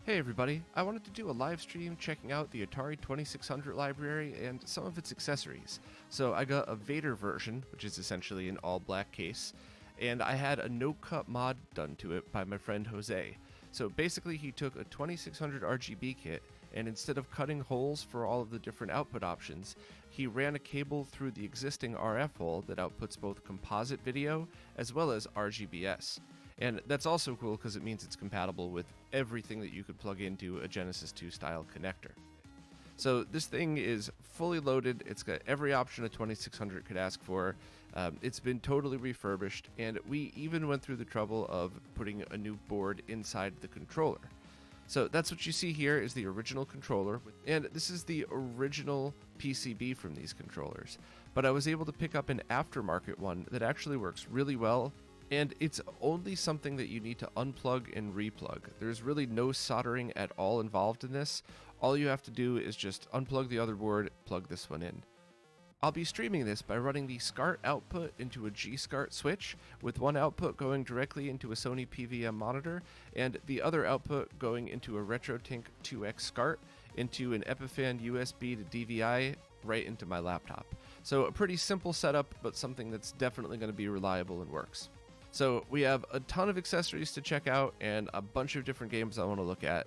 Hey everybody, I wanted to do a live stream checking out the Atari 2600 library and some of its accessories. So I got a Vader version, which is essentially an all black case, and I had a no-cut mod done to it by my friend Jose. So basically he took a 2600 RGB kit, and instead of cutting holes for all of the different output options, he ran a cable through the existing RF hole that outputs both composite video as well as RGBS. And that's also cool because it means it's compatible with everything that you could plug into a Genesis 2 style connector. So this thing is fully loaded. It's got every option a 2600 could ask for. It's been totally refurbished, and we even went through the trouble of putting a new board inside the controller. So that's what you see here is the original controller, and this is the original PCB from these controllers. But I was able to pick up an aftermarket one that actually works really well. And it's only something that you need to unplug and replug. There's really no soldering at all involved in this. All you have to do is just unplug the other board, plug this one in. I'll be streaming this by running the SCART output into a G-SCART switch, with one output going directly into a Sony PVM monitor, and the other output going into a RetroTink 2X SCART into an Epiphan USB to DVI right into my laptop. So a pretty simple setup, but something that's definitely going to be reliable and works. So we have a ton of accessories to check out and a bunch of different games I want to look at.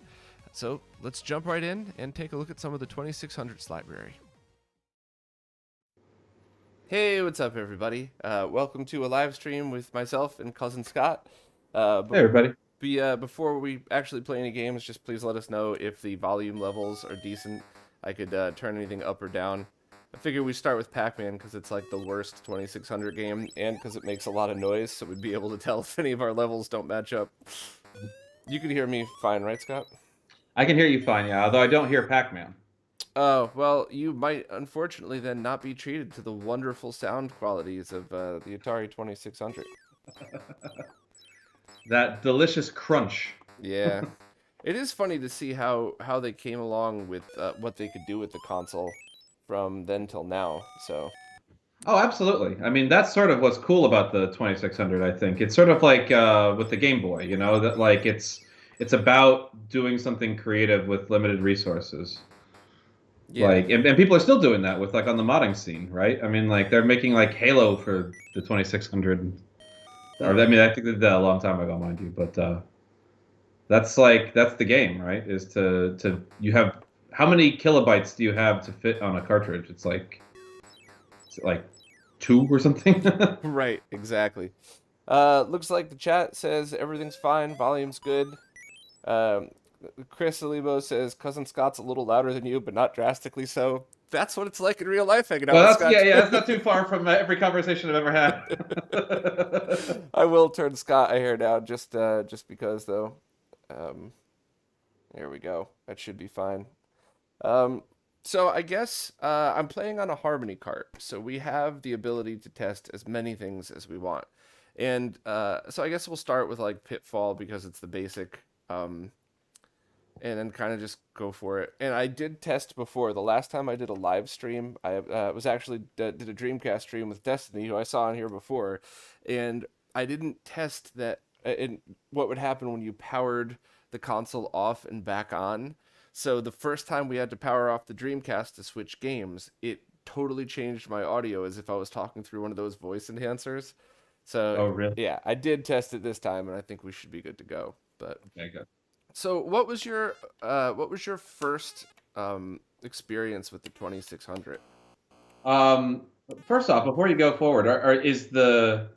So let's jump right in and take a look at some of the 2600's library. Hey, what's up everybody? Welcome to a live stream with myself and cousin Scott. Hey everybody. Before we actually play any games, just please let us know if the volume levels are decent. I could turn anything up or down. I figure we start with Pac-Man because it's like the worst 2600 game, and because it makes a lot of noise, so we'd be able to tell if any of our levels don't match up. You can hear me fine, right, Scott? I can hear you fine, yeah, although I don't hear Pac-Man. Oh, well, you might unfortunately then not be treated to the wonderful sound qualities of the Atari 2600. That delicious crunch. Yeah. It is funny to see how they came along with what they could do with the console from then till now, so... Oh, absolutely. I mean, that's sort of what's cool about the 2600, I think. It's sort of like with the Game Boy, you know, that like it's about doing something creative with limited resources. Yeah. Like, and people are still doing that with like on the modding scene, right? I mean, like they're making like Halo for the 2600. Or I mean, I think they did that a long time ago, mind you, but that's the game, right? Is to you have how many kilobytes do you have to fit on a cartridge? It's like 2 or something. Right, exactly. Looks like the chat says everything's fine, volume's good. Chris Alibo says cousin Scott's a little louder than you, but not drastically so. That's what it's like in real life hanging out with Scott. Yeah, that's not too far from every conversation I've ever had. I will turn Scott a hair down just because though. There we go. That should be fine. So I guess I'm playing on a Harmony cart, so we have the ability to test as many things as we want. And so I guess we'll start with like Pitfall because it's the basic, and then kind of just go for it. And I did test before. The last time I did a live stream, I was actually did a Dreamcast stream with Destiny, who I saw on here before, and I didn't test that and what would happen when you powered the console off and back on. So the first time we had to power off the Dreamcast to switch games, it totally changed my audio as if I was talking through one of those voice enhancers. So, Oh, really? yeah, I did test it this time, and I think we should be good to go. But Okay, good. so, what was your first experience with the 2600? First off, before you go forward, is the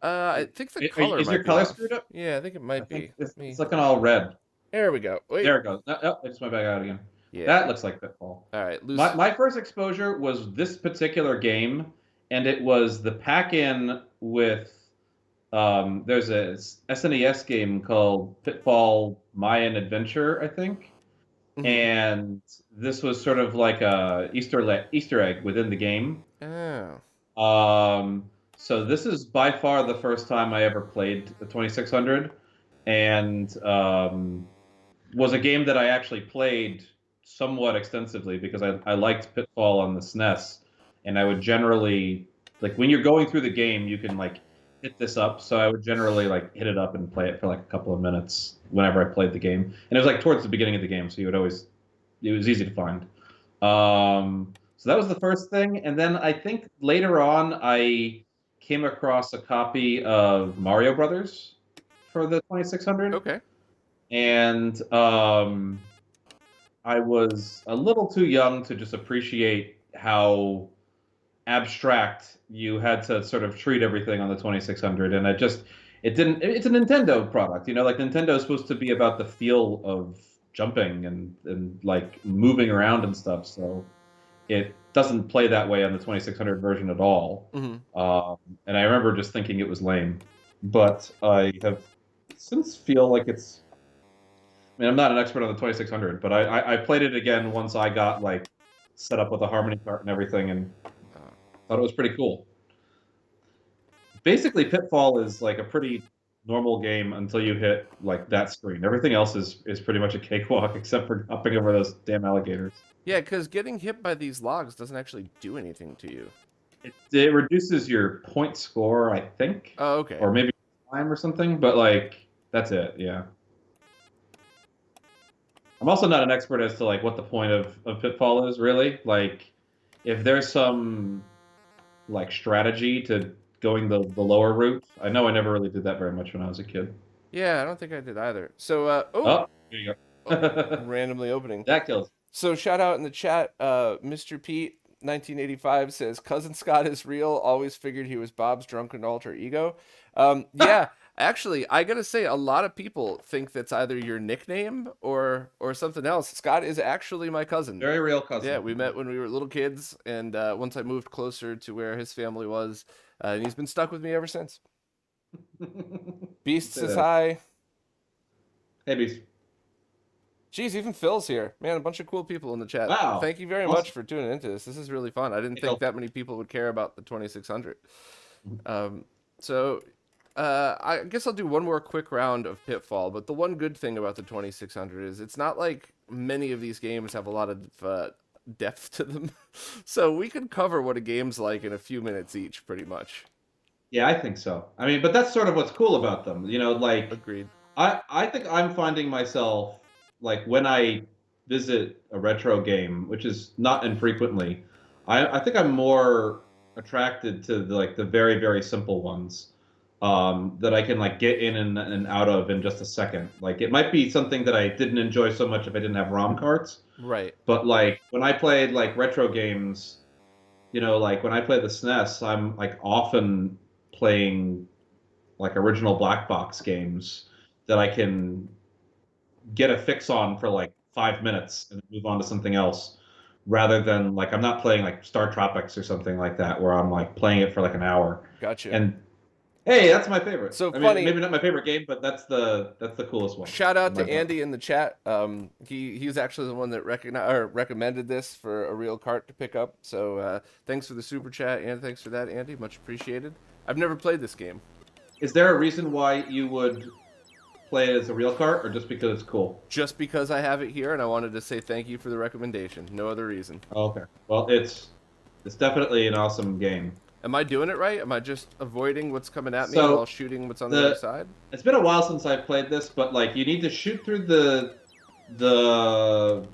I think the color is might your be color off. screwed up? Yeah, I think it might be. It's looking all red. There we go. Wait. There it goes. Oh, it just went back out again. Yeah. That looks like Pitfall. All right. My first exposure was this particular game, and it was the pack-in with. There's a SNES game called Pitfall Mayan Adventure, I think, and this was sort of like a Easter egg within the game. Oh. So this is by far the first time I ever played the 2600, and was a game that I actually played somewhat extensively because I liked Pitfall on the SNES, and I would generally, like when you're going through the game, you can like hit this up, so I would generally like hit it up and play it for like a couple of minutes whenever I played the game. And it was like towards the beginning of the game, so it was easy to find. So that was the first thing, and then I think later on I came across a copy of Mario Brothers for the 2600. Okay. And I was a little too young to just appreciate how abstract you had to sort of treat everything on the 2600, and it didn't. It's a Nintendo product, like Nintendo is supposed to be about the feel of jumping and like moving around and stuff. So it doesn't play that way on the 2600 version at all. And I remember just thinking it was lame, but I have since feel like it's. I mean, I'm not an expert on the 2600, but I played it again once I got like set up with a harmony cart and everything, and thought it was pretty cool. Basically, Pitfall is like a pretty normal game until you hit like that screen. Everything else is pretty much a cakewalk except for hopping over those damn alligators. Yeah, because getting hit by these logs doesn't actually do anything to you. It reduces your point score, I think. Oh, okay. Or maybe time or something, but like that's it. Yeah. I'm also not an expert as to like what the point of Pitfall is really. Like, if there's some like strategy to going the lower route. I know I never really did that very much when I was a kid. Yeah, I don't think I did either. So, here you go. randomly opening. That kills. So shout out in the chat, Mr. Pete 1985 says, "Cousin Scott is real. Always figured he was Bob's drunken alter ego." Yeah, actually, I gotta say, a lot of people think that's either your nickname or something else. Scott is actually my cousin. Very real cousin. Yeah, we met when we were little kids, and once I moved closer to where his family was, and he's been stuck with me ever since. Beast says hi. Hey, Beast. Jeez, even Phil's here. Man, a bunch of cool people in the chat. Wow. Thank you very much for tuning into this. This is really fun. I didn't think that many people would care about the 2600. I guess I'll do one more quick round of Pitfall, but the one good thing about the 2600 is it's not like many of these games have a lot of depth to them. So we can cover what a game's like in a few minutes each, pretty much. Yeah, I think so. I mean, but that's sort of what's cool about them. Like... Agreed. I think I'm finding myself, like, when I visit a retro game, which is not infrequently, I think I'm more attracted to the very, very simple ones that I can like get in and out of in just a second. Like, it might be something that I didn't enjoy so much if I didn't have ROM carts. Right. But like when I played like retro games, like when I play the SNES, I'm like often playing like original black box games that I can get a fix on for like 5 minutes and move on to something else, rather than like I'm not playing like Star Tropics or something like that where I'm like playing it for like an hour. Gotcha. And hey, that's my favorite. So I funny. mean, maybe not my favorite game, but that's the coolest one. Shout out to Andy in the chat. He was actually the one that recommended this for a real cart to pick up. So thanks for the super chat and thanks for that, Andy. Much appreciated. I've never played this game. Is there a reason why you would play it as a real cart, or just because it's cool? Just because I have it here, and I wanted to say thank you for the recommendation. No other reason. Oh, okay. Well, it's definitely an awesome game. Am I doing it right? Am I just avoiding what's coming at me while shooting what's on the other side? It's been a while since I've played this, but like you need to shoot through the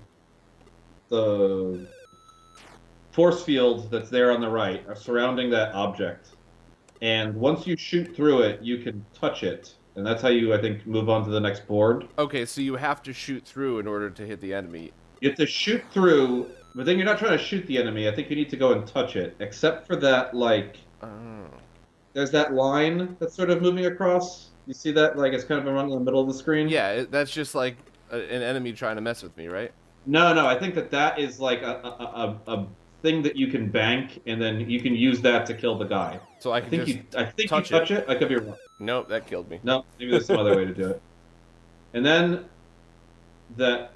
force field that's there on the right, surrounding that object. And once you shoot through it, you can touch it. And that's how you, I think, move on to the next board. Okay, so you have to shoot through in order to hit the enemy. You have to shoot through, but then you're not trying to shoot the enemy. I think you need to go and touch it. Except for that, like, there's that line that's sort of moving across. You see that? Like, it's kind of around in the middle of the screen? Yeah, that's just like an enemy trying to mess with me, right? No, I think that is like a thing that you can bank, and then you can use that to kill the guy. So I think you touch it. I could be wrong. Nope, that killed me. No, maybe there's some other way to do it. And then that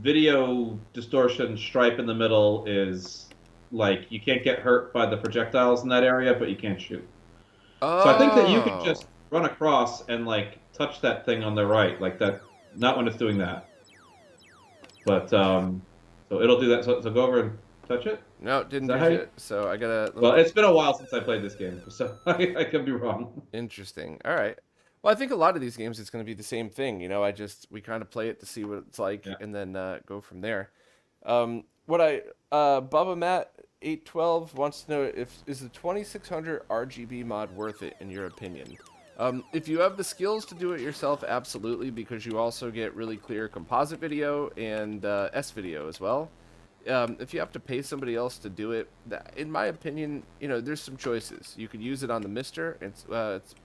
video distortion stripe in the middle is like you can't get hurt by the projectiles in that area, but you can't shoot. Oh. So I think that you can just run across and like touch that thing on the right, like that. Not when it's doing that, but so it'll do that. So go over and touch it? No, didn't Is that do how you- shit. So I gotta. Well, it's been a while since I played this game, so I could be wrong. Interesting. All right. Well, I think a lot of these games it's going to be the same thing. We kind of play it to see what it's like, Yeah. and then go from there. Bubba Matt 812 wants to know is the 2600 RGB mod worth it in your opinion? If you have the skills to do it yourself, absolutely, because you also get really clear composite video and S video as well. If you have to pay somebody else to do it, in my opinion, there's some choices. You could use it on the Mister,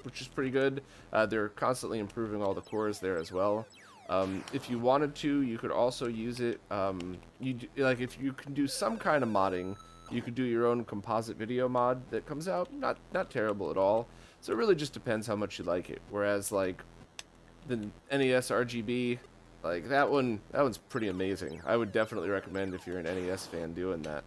which is pretty good. They're constantly improving all the cores there as well. If you wanted to, you could also use it. If you can do some kind of modding, you could do your own composite video mod that comes out not terrible at all. So it really just depends how much you like it. Whereas like the NES RGB. Like that one's pretty amazing. I would definitely recommend if you're an NES fan doing that.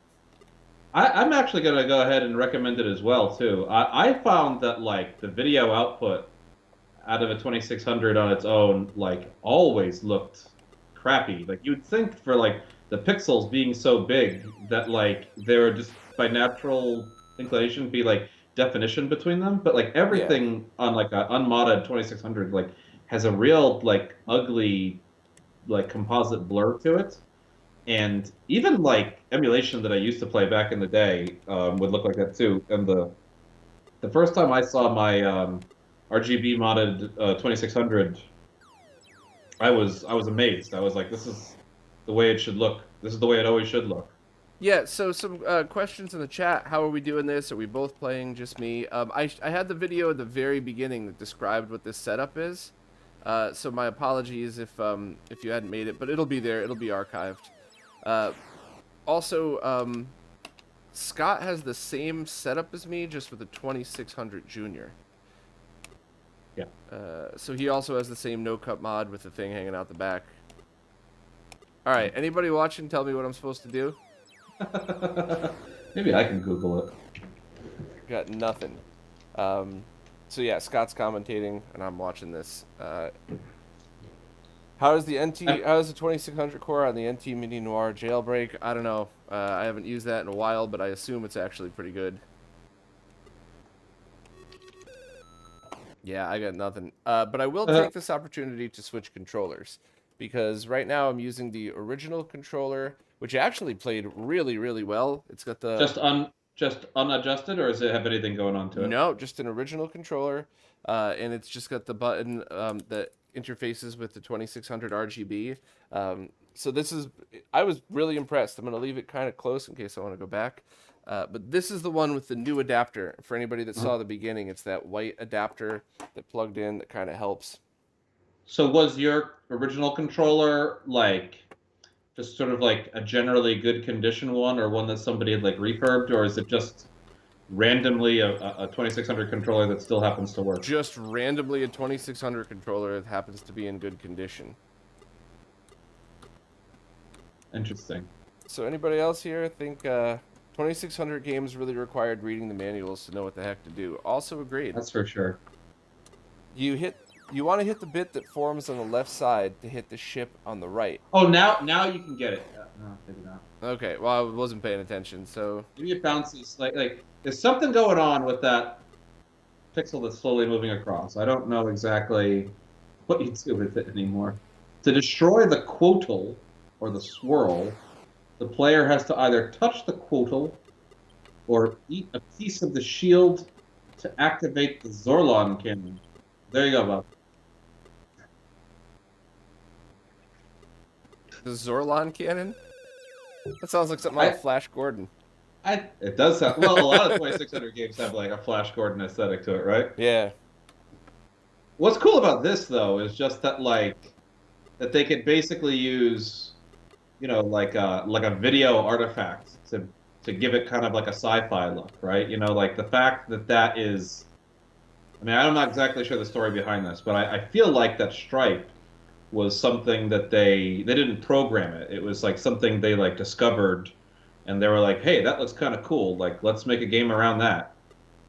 I'm actually going to go ahead and recommend it as well, too. I found that, like, the video output out of a 2600 on its own, like, always looked crappy. Like, you'd think for, like, the pixels being so big that, like, they were just, by natural inclination, be, like, definition between them. But, like, everything on, like, an unmodded 2600, like, has a real, like, ugly, like, composite blur to it. And even like emulation that I used to play back in the day would look like that too. And the first time I saw my RGB modded 2600, I was amazed. I was like, this is the way it should look. This is the way it always should look. Yeah. So some questions in the chat. How are we doing this? Are we both playing? Just me? I had the video at the very beginning that described what this setup is. So my apologies if you hadn't made it, but it'll be there. It'll be archived. Also, Scott has the same setup as me, just with a 2600 Junior. Yeah. So he also has the same no-cut mod with the thing hanging out the back. All right. Anybody watching? Tell me what I'm supposed to do. Maybe I can Google it. Got nothing. So yeah, Scott's commentating, and I'm watching this. How is the 2600 core on the NT Mini Noir jailbreak? I don't know. I haven't used that in a while, but I assume it's actually pretty good. Yeah, I got nothing. But I will take this opportunity to switch controllers, because right now I'm using the original controller, which actually played really, really well. It's got the just unadjusted, or does it have anything going on to it? No, just an original controller, and it's just got the button that interfaces with the 2600 RGB. So I was really impressed. I'm going to leave it kind of close in case I want to go back. But this is the one with the new adapter. For anybody that saw the beginning, it's that white adapter that plugged in that kind of helps. So was your original controller like just sort of like a generally good condition one, or one that somebody had like refurbed, or is it just randomly a 2600 controller that still happens to work? Just randomly a 2600 controller that happens to be in good condition. Interesting. So anybody else here think 2600 games really required reading the manuals to know what the heck to do? Also agreed. That's for sure. You want to hit the bit that forms on the left side to hit the ship on the right. Oh, now you can get it. No, maybe not. Okay, well, I wasn't paying attention, so... Maybe it bounces, like there's something going on with that pixel that's slowly moving across. I don't know exactly what you do with it anymore. To destroy the quotal, or the swirl, the player has to either touch the quotal or eat a piece of the shield to activate the Zorlon Canyon. There you go, Bob. The Zorlon Cannon? That sounds like something like Flash Gordon. It does sound... Well, a lot of 2600 games have like a Flash Gordon aesthetic to it, right? Yeah. What's cool about this, though, is just that, like, that they could basically use, like a video artifact to give it kind of like a sci-fi look, right? Like the fact that is... I mean, I'm not exactly sure the story behind this, but I feel like that stripe was something that they didn't program it. It was like something they like discovered, and they were like, "Hey, that looks kind of cool. Like, let's make a game around that."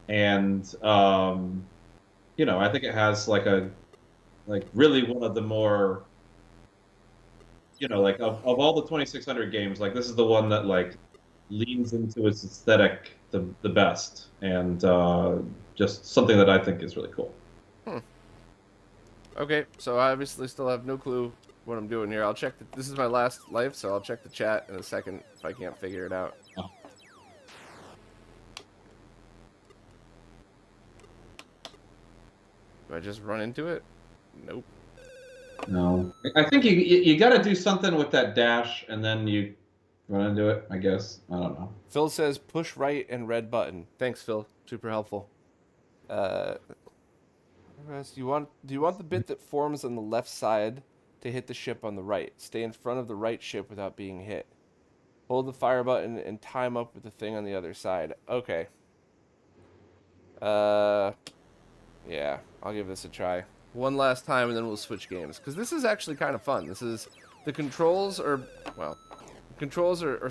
And I think it has like really one of the more, like of all the 2600 games, like this is the one that like leans into its aesthetic the best, and just something that I think is really cool. Okay, so I obviously still have no clue what I'm doing here. I'll check. This is my last life, so I'll check the chat in a second if I can't figure it out. Oh. Do I just run into it? Nope. No, I think you got to do something with that dash, and then you run into it. I guess I don't know. Phil says push right and red button. Thanks, Phil. Super helpful. Do you want the bit that forms on the left side to hit the ship on the right? Stay in front of the right ship without being hit. Hold the fire button and time up with the thing on the other side. Okay. Yeah, I'll give this a try. One last time and then we'll switch games. Because this is actually kind of fun. The controls are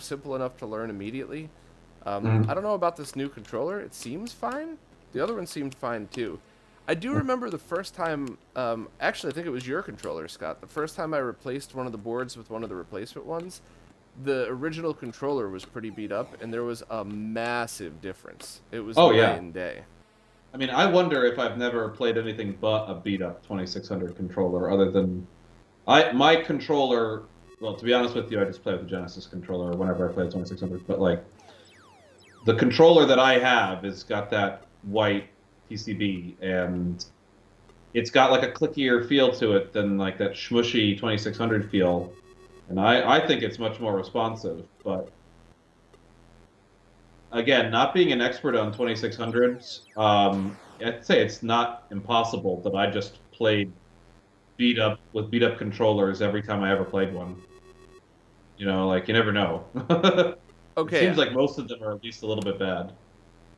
simple enough to learn immediately. I don't know about this new controller. It seems fine. The other one seemed fine too. I do remember the first time, actually I think it was your controller, Scott. The first time I replaced one of the boards with one of the replacement ones, the original controller was pretty beat up, and there was a massive difference. It was night and day. I mean, I wonder if I've never played anything but a beat-up 2600 controller, other than my controller. Well, to be honest with you, I just play with the Genesis controller whenever I play the 2600. But like, the controller that I have has got that white PCB, and it's got like a clickier feel to it than like that smushy 2600 feel, and I think it's much more responsive. But again, not being an expert on 2600s, I'd say it's not impossible that I just played beat up controllers every time I ever played one. You know, like, you never know. Okay. It seems like most of them are at least a little bit bad.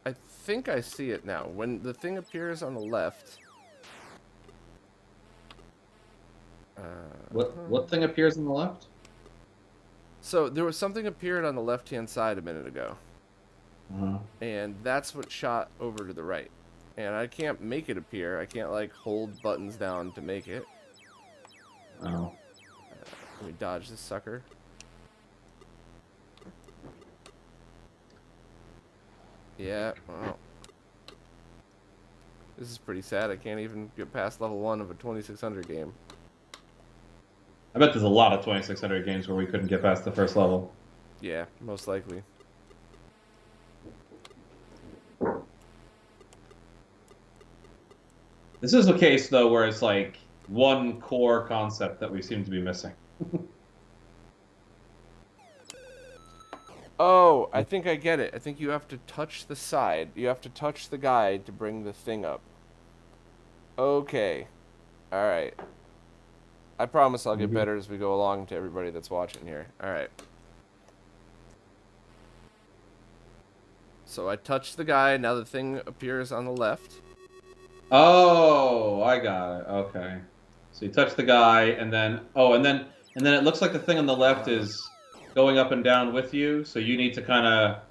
I think I see it now. When the thing appears on the left... What thing appears on the left? So, there was something appeared on the left-hand side a minute ago. And that's what shot over to the right. And I can't make it appear. I can't, like, hold buttons down to make it. Oh. Let me dodge this sucker. Yeah, well. This is pretty sad. I can't even get past level 1 of a 2600 game. I bet there's a lot of 2600 games where we couldn't get past the first level. Yeah, most likely. This is a case, though, where it's like one core concept that we seem to be missing. Oh, I think I get it. I think you have to touch the side. You have to touch the guide to bring the thing up. Okay. Alright. I promise I'll get better as we go along to everybody that's watching here. Alright. So I touch the guide. Now the thing appears on the left. Oh, I got it. Okay. So you touch the guy, and then it looks like the thing on the left is going up and down with you, so you need to kind of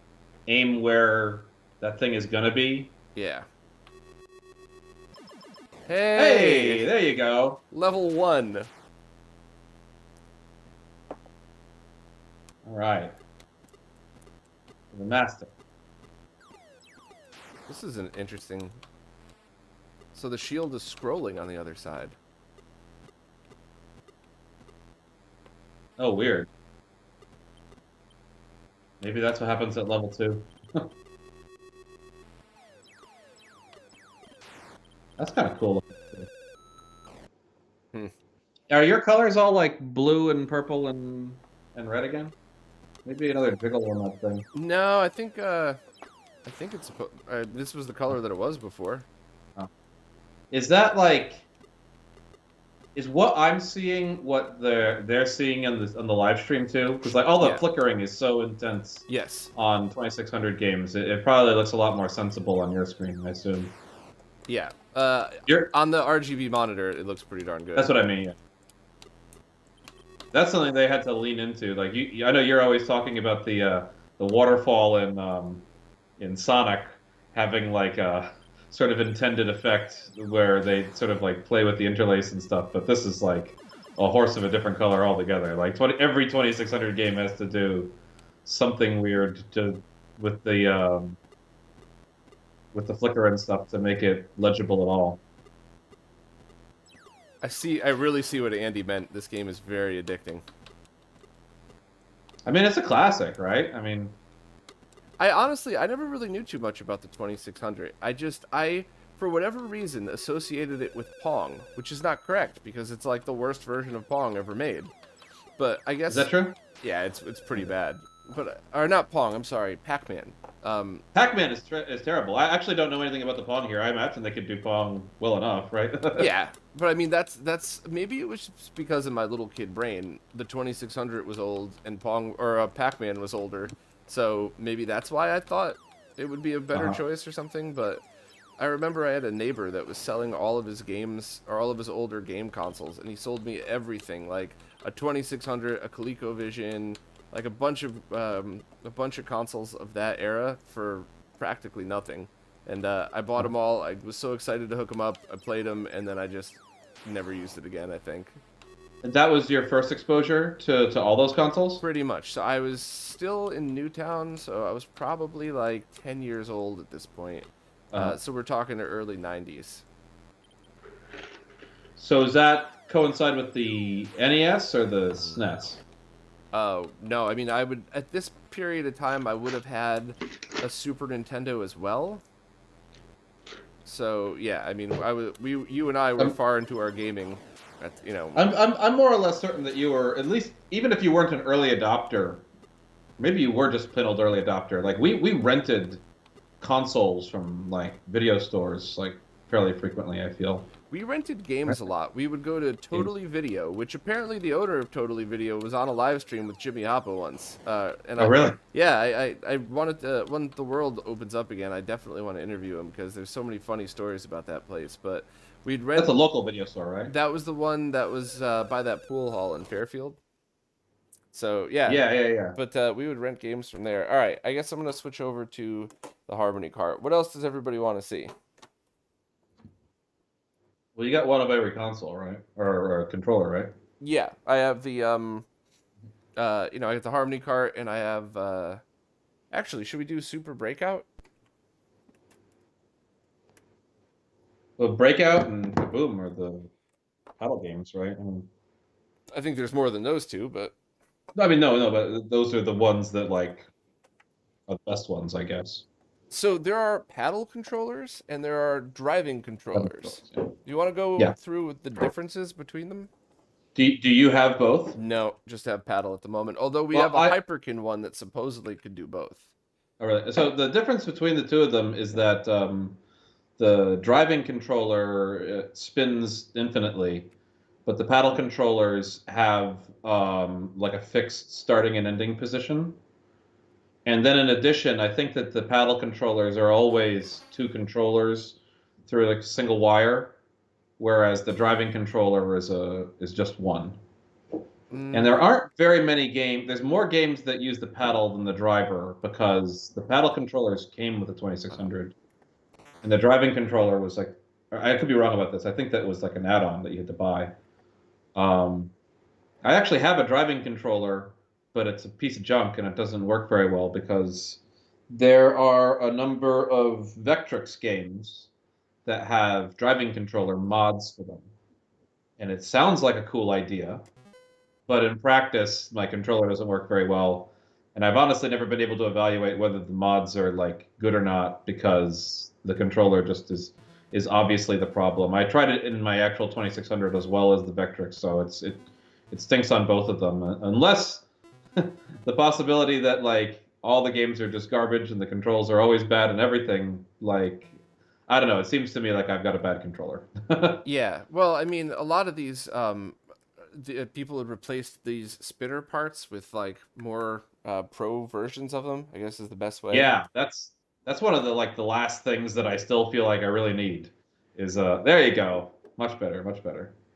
aim where that thing is gonna be. Yeah. Hey, there you go. Level 1. All right. The master. This is an interesting... So the shield is scrolling on the other side. Oh, weird. Maybe that's what happens at level 2. That's kind of cool. Are your colors all like blue and purple and red again? Maybe another jiggle on that thing. No, I think it's this was the color that it was before. Oh. Is that like? Is what I'm seeing what they're seeing on the live stream too? Because like all the flickering is so intense. Yes. On 2600 games, it probably looks a lot more sensible on your screen, I assume. Yeah. On the RGB monitor, it looks pretty darn good. That's what I mean. Yeah. That's something they had to lean into. Like I know you're always talking about the waterfall in Sonic having like a sort of intended effect where they sort of like play with the interlace and stuff, but this is like a horse of a different color altogether. Like every 2600 game has to do something weird to with the flicker and stuff to make it legible at all. I really see what Andy meant. This game is very addicting. I mean, it's a classic, right? I mean, I never really knew too much about the 2600. For whatever reason, associated it with Pong, which is not correct because it's like the worst version of Pong ever made. But I guess... is that true? Yeah, it's pretty bad. But or not Pong, I'm sorry, Pac-Man. Pac-Man is terrible. I actually don't know anything about the Pong here. I imagine they could do Pong well enough, right? Yeah, but I mean that's maybe it was just because of my little kid brain. The 2600 was old and Pong or Pac-Man was older, so maybe that's why I thought it would be a better choice or something. But I remember I had a neighbor that was selling all of his games or all of his older game consoles, and he sold me everything like a 2600, a ColecoVision, like a bunch of consoles of that era for practically nothing. And I bought them all. I was so excited to hook them up. I played them, and then I just never used it again, I think. And that was your first exposure to all those consoles? Pretty much. So I was still in Newtown, so I was probably like 10 years old at this point. So we're talking the early 90s. So does that coincide with the NES or the SNES? Oh, no. I mean, at this period of time, I would have had a Super Nintendo as well. So, yeah, I mean, you and I were far into our gaming. I'm more or less certain that you were, at least, even if you weren't an early adopter, maybe you were just plain old early adopter. Like, we rented consoles from, like, video stores, like, fairly frequently, I feel. We rented games a lot. We would go to Totally Video, which apparently the owner of Totally Video was on a live stream with Jimmy Hoppa once. Really? Yeah, I wanted to, when the world opens up again, I definitely want to interview him because there's so many funny stories about that place. But we'd rent... That's a local video store, right? That was the one that was by that pool hall in Fairfield. So, yeah. Yeah. But we would rent games from there. All right, I guess I'm going to switch over to the Harmony cart. What else does everybody want to see? Well, you got one of every console, right? Or controller, right? Yeah, I have the I got the Harmony cart, and I have actually, should we do Super Breakout? Well, Breakout and Kaboom are the paddle games, right? I think there's more than those two, but I mean, no, but those are the ones that like are the best ones, I guess. So there are paddle controllers and there are driving controllers. Yeah. Do you want to go through the differences between them? Do you have both? No, just have paddle at the moment. Although we have a Hyperkin one that supposedly could do both. All right. So the difference between the two of them is that the driving controller spins infinitely, but the paddle controllers have like a fixed starting and ending position. And then in addition, I think that the paddle controllers are always two controllers through like a single wire, whereas the driving controller is just one. And there aren't very many games. There's more games that use the paddle than the driver because the paddle controllers came with the 2600, and the driving controller was like, I could be wrong about this. I think that was like an add-on that you had to buy. I actually have a driving controller, but it's a piece of junk and it doesn't work very well because there are a number of Vectrex games that have driving controller mods for them. And it sounds like a cool idea, but in practice, my controller doesn't work very well. And I've honestly never been able to evaluate whether the mods are like good or not because the controller just is obviously the problem. I tried it in my actual 2600 as well as the Vectrex, so it stinks on both of them. Unless the possibility that like all the games are just garbage and the controls are always bad and everything, like I don't know, it seems to me like I've got a bad controller. Yeah, well, I mean, a lot of these people had replaced these spinner parts with like more pro versions of them, I guess is the best way. Yeah, that's one of the like the last things that I still feel like I really need is there you go. Much better.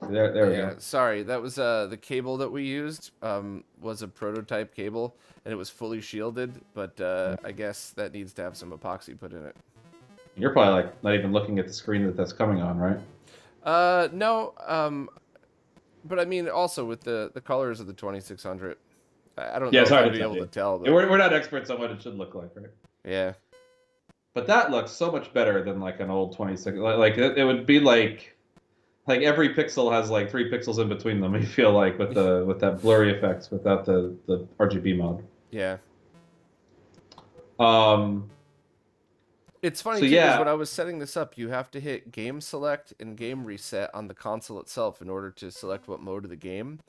There we go. Sorry, that was the cable that we used was a prototype cable, and it was fully shielded, but I guess that needs to have some epoxy put in it. You're probably like not even looking at the screen that's coming on, right? No, but I mean also with the colors of the 2600, I don't Yeah, know it's if hard I'd to be tell able you. to tell, Yeah, but we're not experts on what it should look like, right? yeah. But that looks so much better than like an old 26. Like it would be like every pixel has like 3 pixels in between them. You feel like with that blurry effects without the RGB mod. Yeah. Um. It's funny So too, because yeah, when I was setting this up, you have to hit game select and game reset on the console itself in order to select what mode of the game.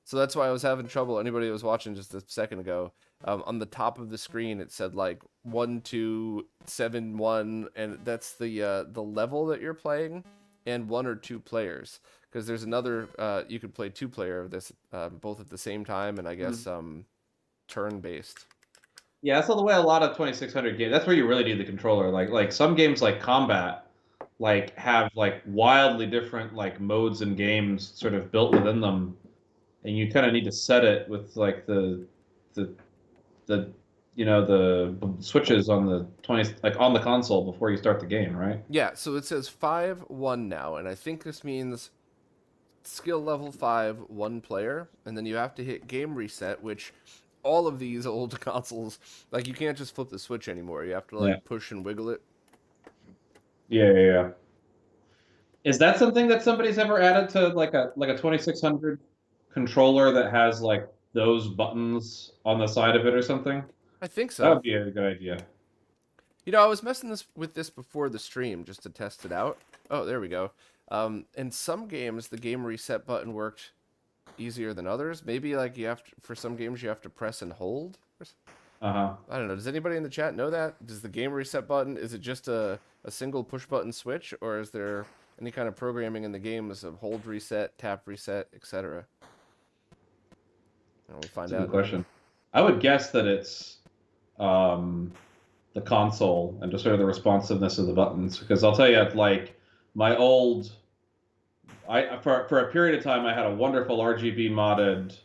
So that's why I was having trouble. Anybody that was watching just a second ago, on the top of the screen it said like 1271, and that's the level that you're playing, and 1 or 2 players. Because there's another you could play 2-player of this both at the same time, and I guess turn based. yeah, that's the way a lot of 2600 games. That's where you really need the controller. Like some games like Combat, like have like wildly different like modes and games sort of built within them, and you kind of need to set it with like the the the switches on the 20 like on the console before you start the game, right? Yeah, so it says 5-1 now, and I think this means skill level 5, 1 player, and then you have to hit game reset, which all of these old consoles, like you can't just flip the switch anymore. You have to Yeah. like push and wiggle it. Yeah. Is that something that somebody's ever added to like a 2600 controller that has like those buttons on the side of it or something? I think That so. would be a good idea. You know, I was messing with this before the stream just to test it out. Oh, there we go. In some games, the game reset button worked easier than others. Maybe like you have to, for some games you have to press and hold. Uh-huh. I don't know. Does anybody in the chat know that? Does the game reset button, is it just a single push button switch, or is there any kind of programming in the games of hold reset, tap reset, etc.? We'll find That's a out good now. question. I would guess that it's the console and just sort of the responsiveness of the buttons. Because I'll tell you, like my old, for a period of time, I had a wonderful RGB modded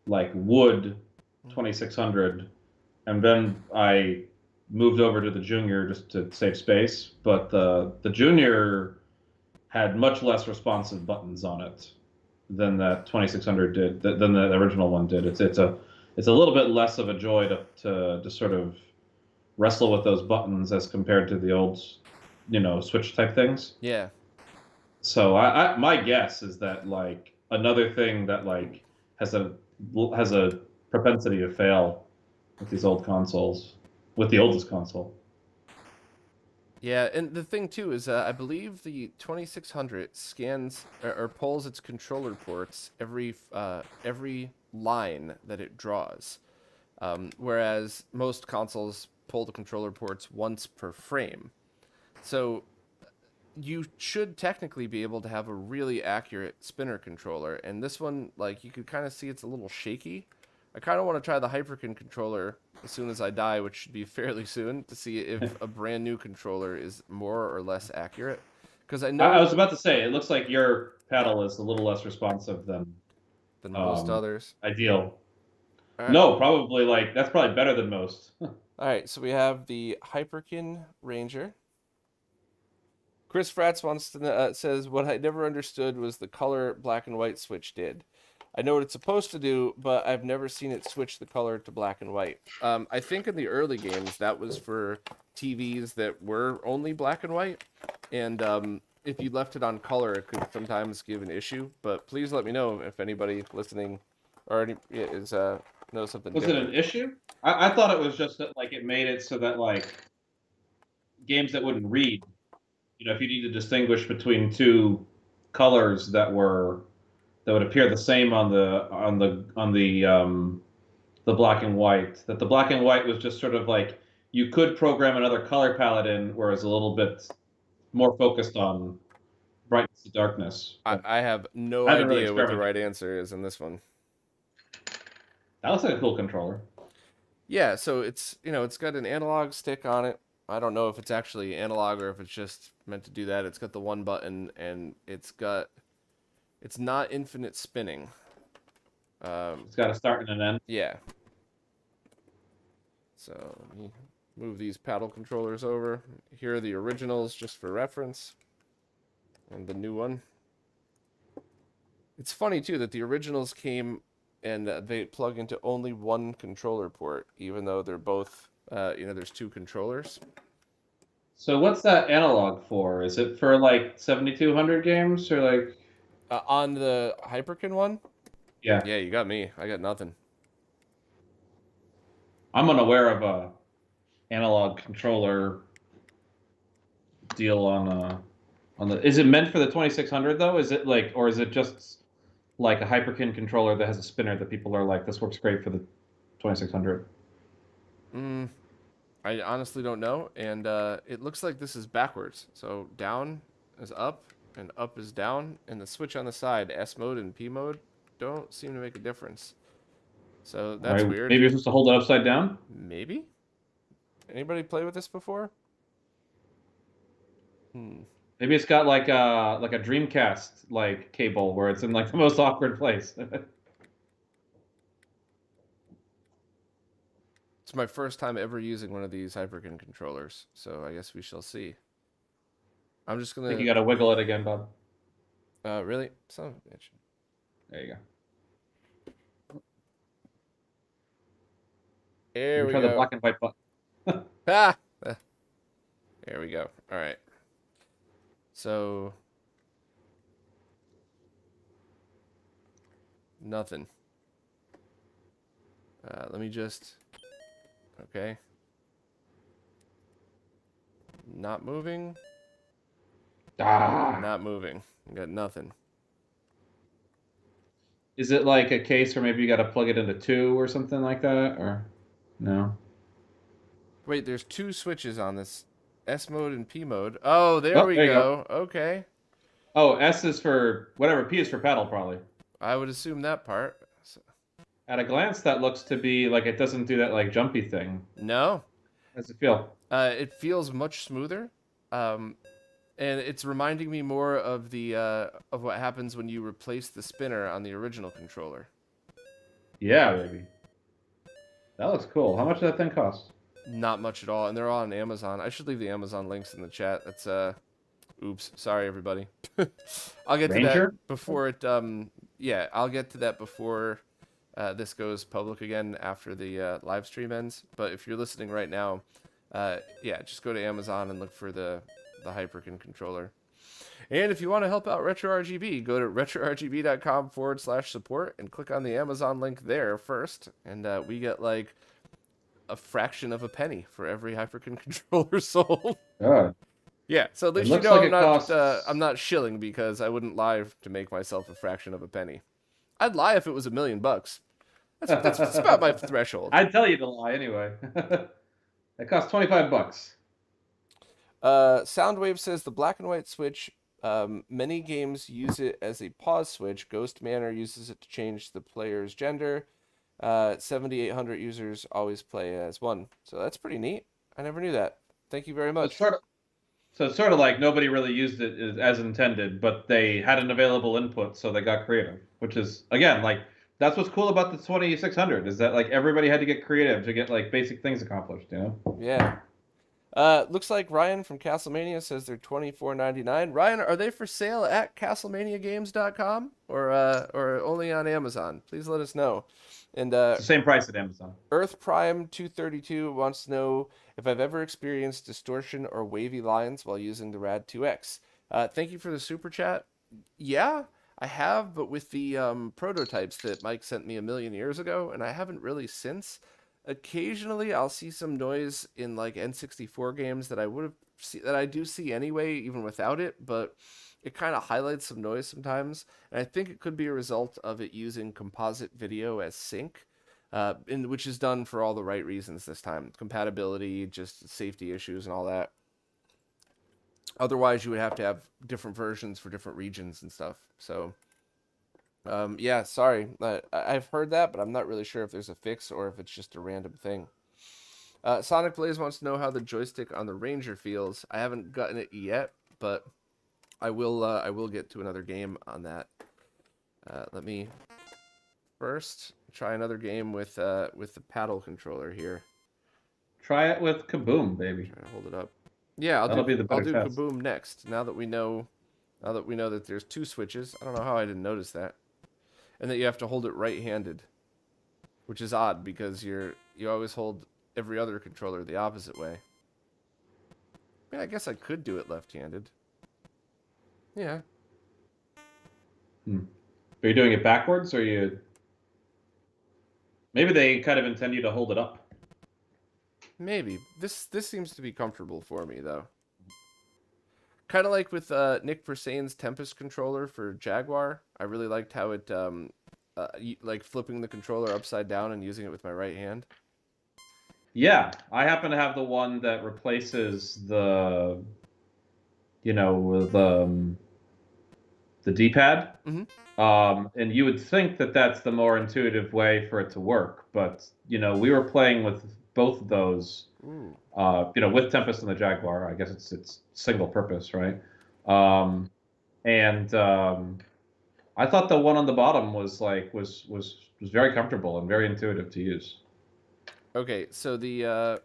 like wood 2600, and then I moved over to the Junior just to save space. But the Junior had much less responsive buttons on it than that 2600 did, than the original one did. It's a little bit less of a joy to just sort of wrestle with those buttons as compared to the old, Switch type things. Yeah. So my guess is that like another thing that like has a propensity to fail with these old consoles, with the oldest console. Yeah, and the thing too is, I believe the 2600 scans or pulls its controller ports every line that it draws, whereas most consoles pull the controller ports once per frame. So you should technically be able to have a really accurate spinner controller, and this one, like, you could kind of see it's a little shaky. I kind of want to try the Hyperkin controller as soon as I die, which should be fairly soon, to see if a brand new controller is more or less accurate. Because I know I was about to say, it looks like your paddle is a little less responsive than most others. ideal. All right. No, probably like that's probably better than most. All right, so we have the Hyperkin Ranger. Chris Fratz wants to says, what I never understood was the color black and white switch did. I know what it's supposed to do, but I've never seen it switch the color to black and white. I think in the early games that was for TVs that were only black and white, and if you left it on color, it could sometimes give an issue. But please let me know if anybody listening already is knows something Was different. it an issue? I thought it was just that like it made it so that like games that wouldn't read, if you need to distinguish between two colors that would appear the same on the black and white, that the black and white was just sort of like you could program another color palette in, whereas a little bit more focused on brightness and darkness. I have no I haven't really idea what the experimented. right answer is in this one. That looks like a cool controller. Yeah, so it's it's got an analog stick on it. I don't know if it's actually analog or if it's just meant to do that. It's got the one button, and it's not infinite spinning. It's got a start and an end. Yeah. So let me move these paddle controllers over. Here are the originals just for reference, and the new one. It's funny too that the originals came and they plug into only one controller port, even though they're both, there's two controllers. So what's that analog for? Is it for like 7200 games or like? On the Hyperkin one? Yeah. Yeah, you got me. I got nothing. I'm unaware of a analog controller deal on the. Is it meant for the 2600 though? Is it like, or is it just like a Hyperkin controller that has a spinner that people are like, this works great for the 2600? I honestly don't know, and it looks like this is backwards. So down is up, and up is down, and the switch on the side, S mode and P mode, don't seem to make a difference. So that's weird. Maybe you're supposed to hold it upside down? Maybe? Anybody play with this before? Maybe it's got like a Dreamcast like cable where it's in like the most awkward place. It's my first time ever using one of these Hyperkin controllers, so I guess we shall see. I'm just gonna. I think you gotta wiggle it again, Bob. Really? Son of a bitch. There you go. There we try go. the black and white button. Ah! There we go. All right. So nothing. Let me just. Okay. Not moving. Not moving. Got nothing. Is it like a case where maybe you got to plug it into 2 or something like that, or no? Wait, there's two switches on this. S mode and P mode. Oh, there we go. Okay. Oh, S is for whatever, P is for paddle, probably. I would assume that part. So... At a glance, that looks to be like it doesn't do that like jumpy thing. No. How does it feel? It feels much smoother, and it's reminding me more of the of what happens when you replace the spinner on the original controller. Yeah, baby. That looks cool. How much does that thing cost? Not much at all, and they're all on Amazon. I should leave the Amazon links in the chat. That's oops, sorry everybody. I'll get to that before it. Yeah, I'll get to that before this goes public again after the live stream ends. But if you're listening right now, yeah, just go to Amazon and look for the Hyperkin controller. And if you want to help out RetroRGB, go to retrorgb.com/support and click on the Amazon link there first, and we get like a fraction of a penny for every Hyperkin controller sold. God. Yeah, so at least you know I'm not shilling, because I wouldn't lie to make myself a fraction of a penny. I'd lie if it was $1 million. That's about my threshold. I'd tell you to lie anyway. It costs $25. Soundwave says the black and white switch. Many games use it as a pause switch. Ghost Manor uses it to change the player's gender. 7,800 users always play as one. So that's pretty neat. I never knew that. Thank you very much. So it's sort of like nobody really used it as intended, but they had an available input, so they got creative. Which is, again, like, that's what's cool about the 2600, is that like everybody had to get creative to get like basic things accomplished, you know? Yeah. Looks like Ryan from Castlemania says they're $24.99. Ryan, are they for sale at castlemaniagames.com or only on Amazon? Please let us know. And it's the same price at Amazon. Earth Prime 232 wants to know if I've ever experienced distortion or wavy lines while using the Rad 2X. Thank you for the super chat. Yeah, I have, but with the prototypes that Mike sent me 1 million years ago, and I haven't really since. Occasionally, I'll see some noise in like N64 games that I do see anyway, even without it. But it kind of highlights some noise sometimes, and I think it could be a result of it using composite video as sync, which is done for all the right reasons this time: compatibility, just safety issues, and all that. Otherwise, you would have to have different versions for different regions and stuff. So. Yeah, sorry. I've heard that, but I'm not really sure if there's a fix or if it's just a random thing. Sonic Blaze wants to know how the joystick on the Ranger feels. I haven't gotten it yet, but I will get to another game on that. Let me first try another game with the paddle controller here. Try it with Kaboom, baby. Try to hold it up. Yeah, I'll do Kaboom next. Now that we know that there's two switches. I don't know how I didn't notice that. And that you have to hold it right-handed. which is odd because you always hold every other controller the opposite way. Yeah, I guess I could do it left-handed. Yeah. Are you doing it backwards, or are you? Maybe they kind of intend you to hold it up. Maybe. This seems to be comfortable for me, though. Kind of like with Nick Persane's Tempest controller for Jaguar. I really liked how it, like flipping the controller upside down and using it with my right hand. Yeah, I happen to have the one that replaces the, with the D-pad. Mm-hmm. And you would think that that's the more intuitive way for it to work, but we were playing with both of those. Ooh. With Tempest and the Jaguar. I guess it's single purpose, right? And I thought the one on the bottom was very comfortable and very intuitive to use. Okay, so the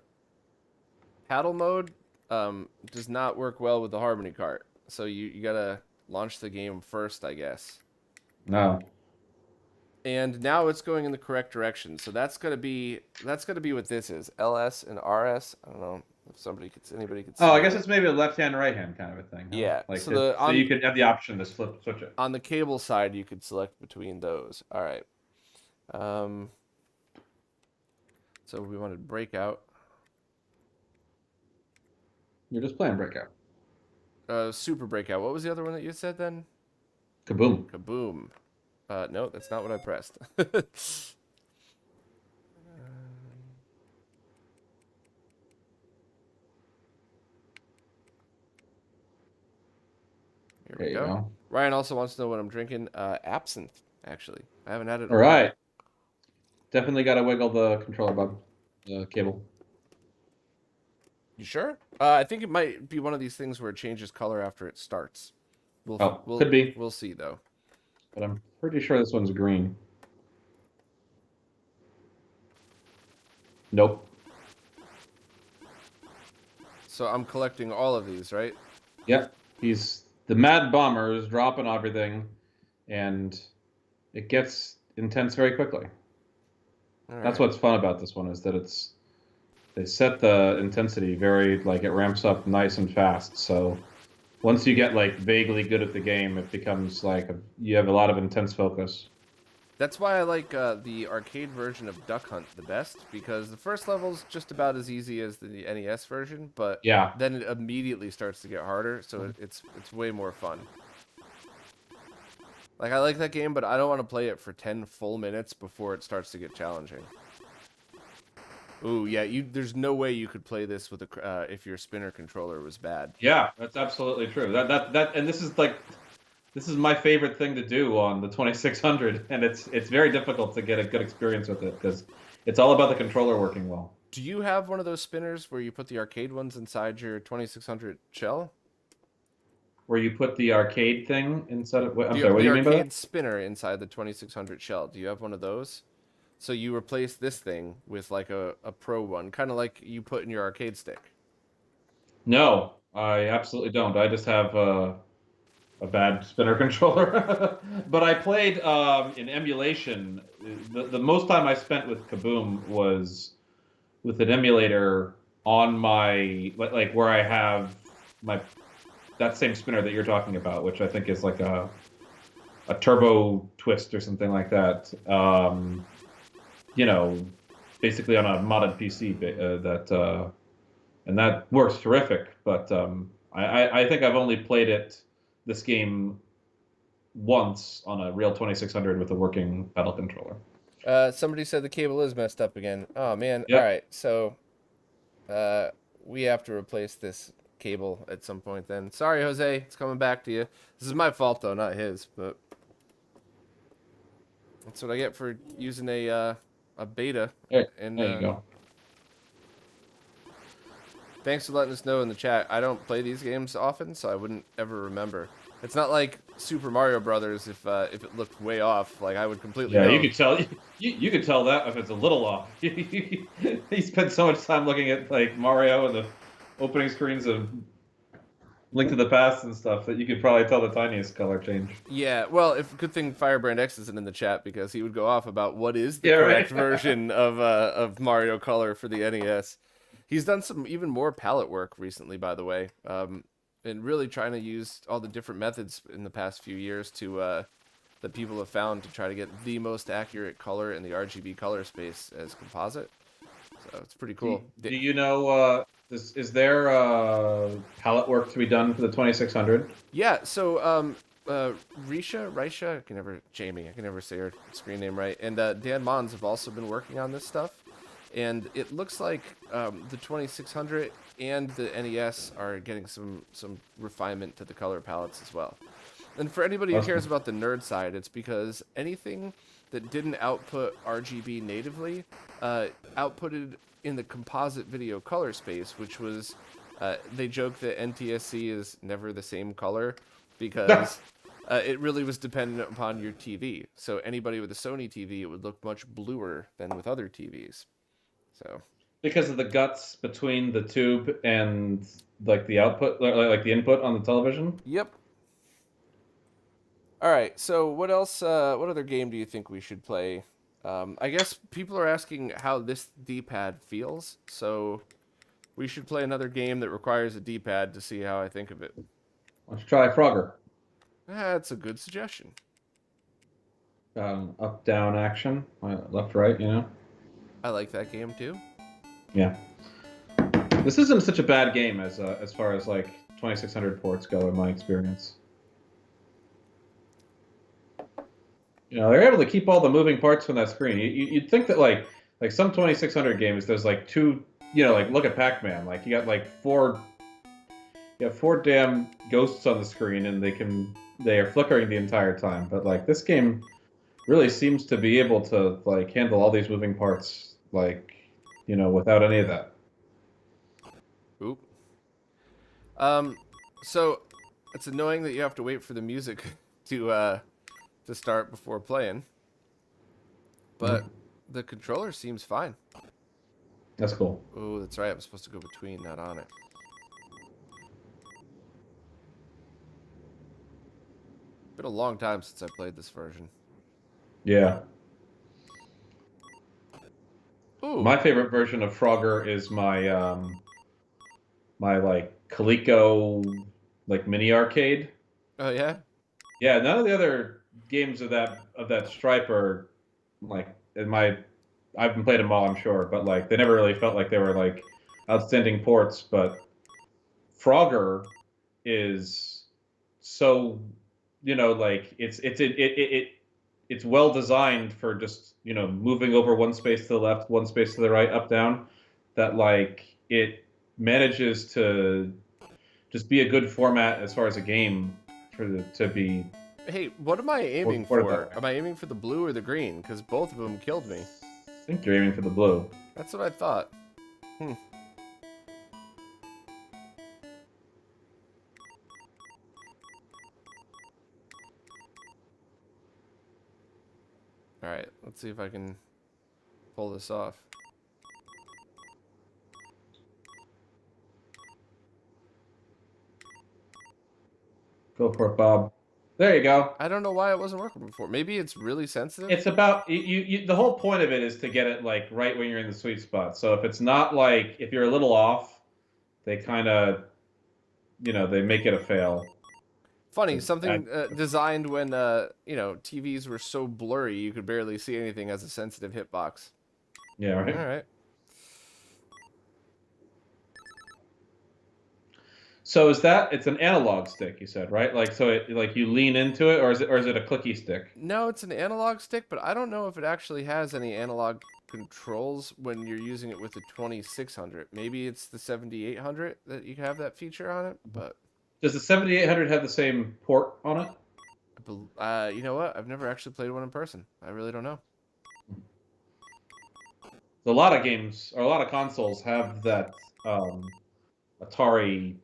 paddle mode does not work well with the Harmony cart. So you gotta launch the game first, I guess. No. And now it's going in the correct direction. So that's gonna be what this is. LS and RS. I don't know if anybody could see. Oh, I guess it's maybe a left-hand, right-hand kind of a thing. Huh? Yeah. Like So you could have the option to switch it. On the cable side, you could select between those. All right. So we wanted Breakout. You're just playing Breakout. Super Breakout. What was the other one that you said then? Kaboom. Kaboom. No, that's not what I pressed. Here we go. Ryan also wants to know what I'm drinking. Absinthe, actually. I haven't had it. All right. Definitely got to wiggle the controller button, the cable. You sure? I think it might be one of these things where it changes color after it starts. Could be. We'll see, though. But I'm pretty sure this one's green. Nope. So I'm collecting all of these, right? Yep. He's the Mad Bomber is dropping everything, and it gets intense very quickly. That's what's fun about this one, is that they set the intensity very, it ramps up nice and fast. So once you get vaguely good at the game, it becomes you have a lot of intense focus. That's why I like the arcade version of Duck Hunt the best, because the first level's just about as easy as the NES version, but yeah, then it immediately starts to get harder, so it's way more fun. I like that game, but I don't want to play it for 10 full minutes before it starts to get challenging. Ooh, yeah, there's no way you could play this with if your spinner controller was bad. Yeah, that's absolutely true. And this is my favorite thing to do on the 2600, and it's very difficult to get a good experience with it because it's all about the controller working well. Do you have one of those spinners where you put the arcade ones inside your 2600 shell? Where you put the arcade thing inside of what do you mean by that? The arcade spinner inside the 2600 shell. Do you have one of those? So you replace this thing with a pro one, kind of like you put in your arcade stick. No, I absolutely don't. I just have a bad spinner controller. But I played in emulation. The most time I spent with Kaboom was with an emulator on my where I have that same spinner that you're talking about, which I think is a turbo twist or something like that. Basically on a modded PC and that works terrific. But I think I've only played this game once on a real 2600 with a working pedal controller. Somebody said the cable is messed up again. Oh man! Yep. All right, so we have to replace this cable at some point. Then sorry, Jose, it's coming back to you. This is my fault though, not his. But that's what I get for using a beta. There you go. Thanks for letting us know in the chat. I don't play these games often, so I wouldn't ever remember. It's not like Super Mario Brothers. If it looked way off, I would completely. Yeah, know. you could tell. You could tell that if it's a little off. He spent so much time looking at Mario and the opening screens of Link to the Past and stuff that you could probably tell the tiniest color change. Yeah, well, good thing Firebrand X isn't in the chat because he would go off about what is the Yeah, correct right. version of Mario Color for the NES. He's done some even more palette work recently, by the way, and really trying to use all the different methods in the past few years to that people have found to try to get the most accurate color in the RGB color space as composite. So it's pretty cool. Do you know, is there palette work to be done for the 2600? Yeah, so Risha, I can never say her screen name right, and Dan Mons have also been working on this stuff, and it looks like the 2600 and the NES are getting some refinement to the color palettes as well. And for anybody who cares about the nerd side, it's because anything that didn't output RGB natively outputted in the composite video color space, which was, they joke that NTSC is never the same color because it really was dependent upon your TV. So anybody with a Sony TV, it would look much bluer than with other TVs. So because of the guts between the tube and like the output, like the input on the television. Yep. All right, so what else? What other game do you think we should play? I guess people are asking how this D-pad feels, so we should play another game that requires a D-pad to see how I think of it. Let's try Frogger. That's a good suggestion. Up, down action, left, right, you know? I like that game too. Yeah. This isn't such a bad game as far as like 2600 ports go in my experience. You know, they're able to keep all the moving parts from that screen. You'd think that like some 2600 games, there's like two, you know, like look at Pac-Man, like you got like four damn ghosts on the screen, and they are flickering the entire time. But like this game really seems to be able to like handle all these moving parts, like, you know, without any of that. Oop. So it's annoying that you have to wait for the music to start before playing, but the controller seems fine. That's cool. Oh, that's right. I'm supposed to go between, not on it. Been a long time since I played this version. Yeah. Ooh. My favorite version of Frogger is my my like Coleco like mini arcade. Oh yeah. Yeah, none of the other games of that stripe are like I've been played them all, I'm sure, but like they never really felt like they were like outstanding ports. But Frogger is so, you know, like it's well designed for just, you know, moving over one space to the left, one space to the right, up, down, that like it manages to just be a good format as far as a game to be. Hey, what am I aiming for? Am I aiming for the blue or the green? Because both of them killed me. I think you're aiming for the blue. That's what I thought. Alright, let's see if I can pull this off. Go for it, Bob. There you go. I don't know why it wasn't working before. Maybe it's really sensitive? It's about the whole point of it is to get it like right when you're in the sweet spot. So if it's not like, if you're a little off, they kind of, you know, they make it a fail. Funny, something designed when, you know, TVs were so blurry you could barely see anything as a sensitive hitbox. Yeah, right? All right. So it's an analog stick, you said, right? Like, so it, like you lean into it, or is it a clicky stick? No, it's an analog stick, but I don't know if it actually has any analog controls when you're using it with the 2600. Maybe it's the 7800 that you have that feature on it, but... Does the 7800 have the same port on it? You know what? I've never actually played one in person. I really don't know. A lot of games, or a lot of consoles have that Atari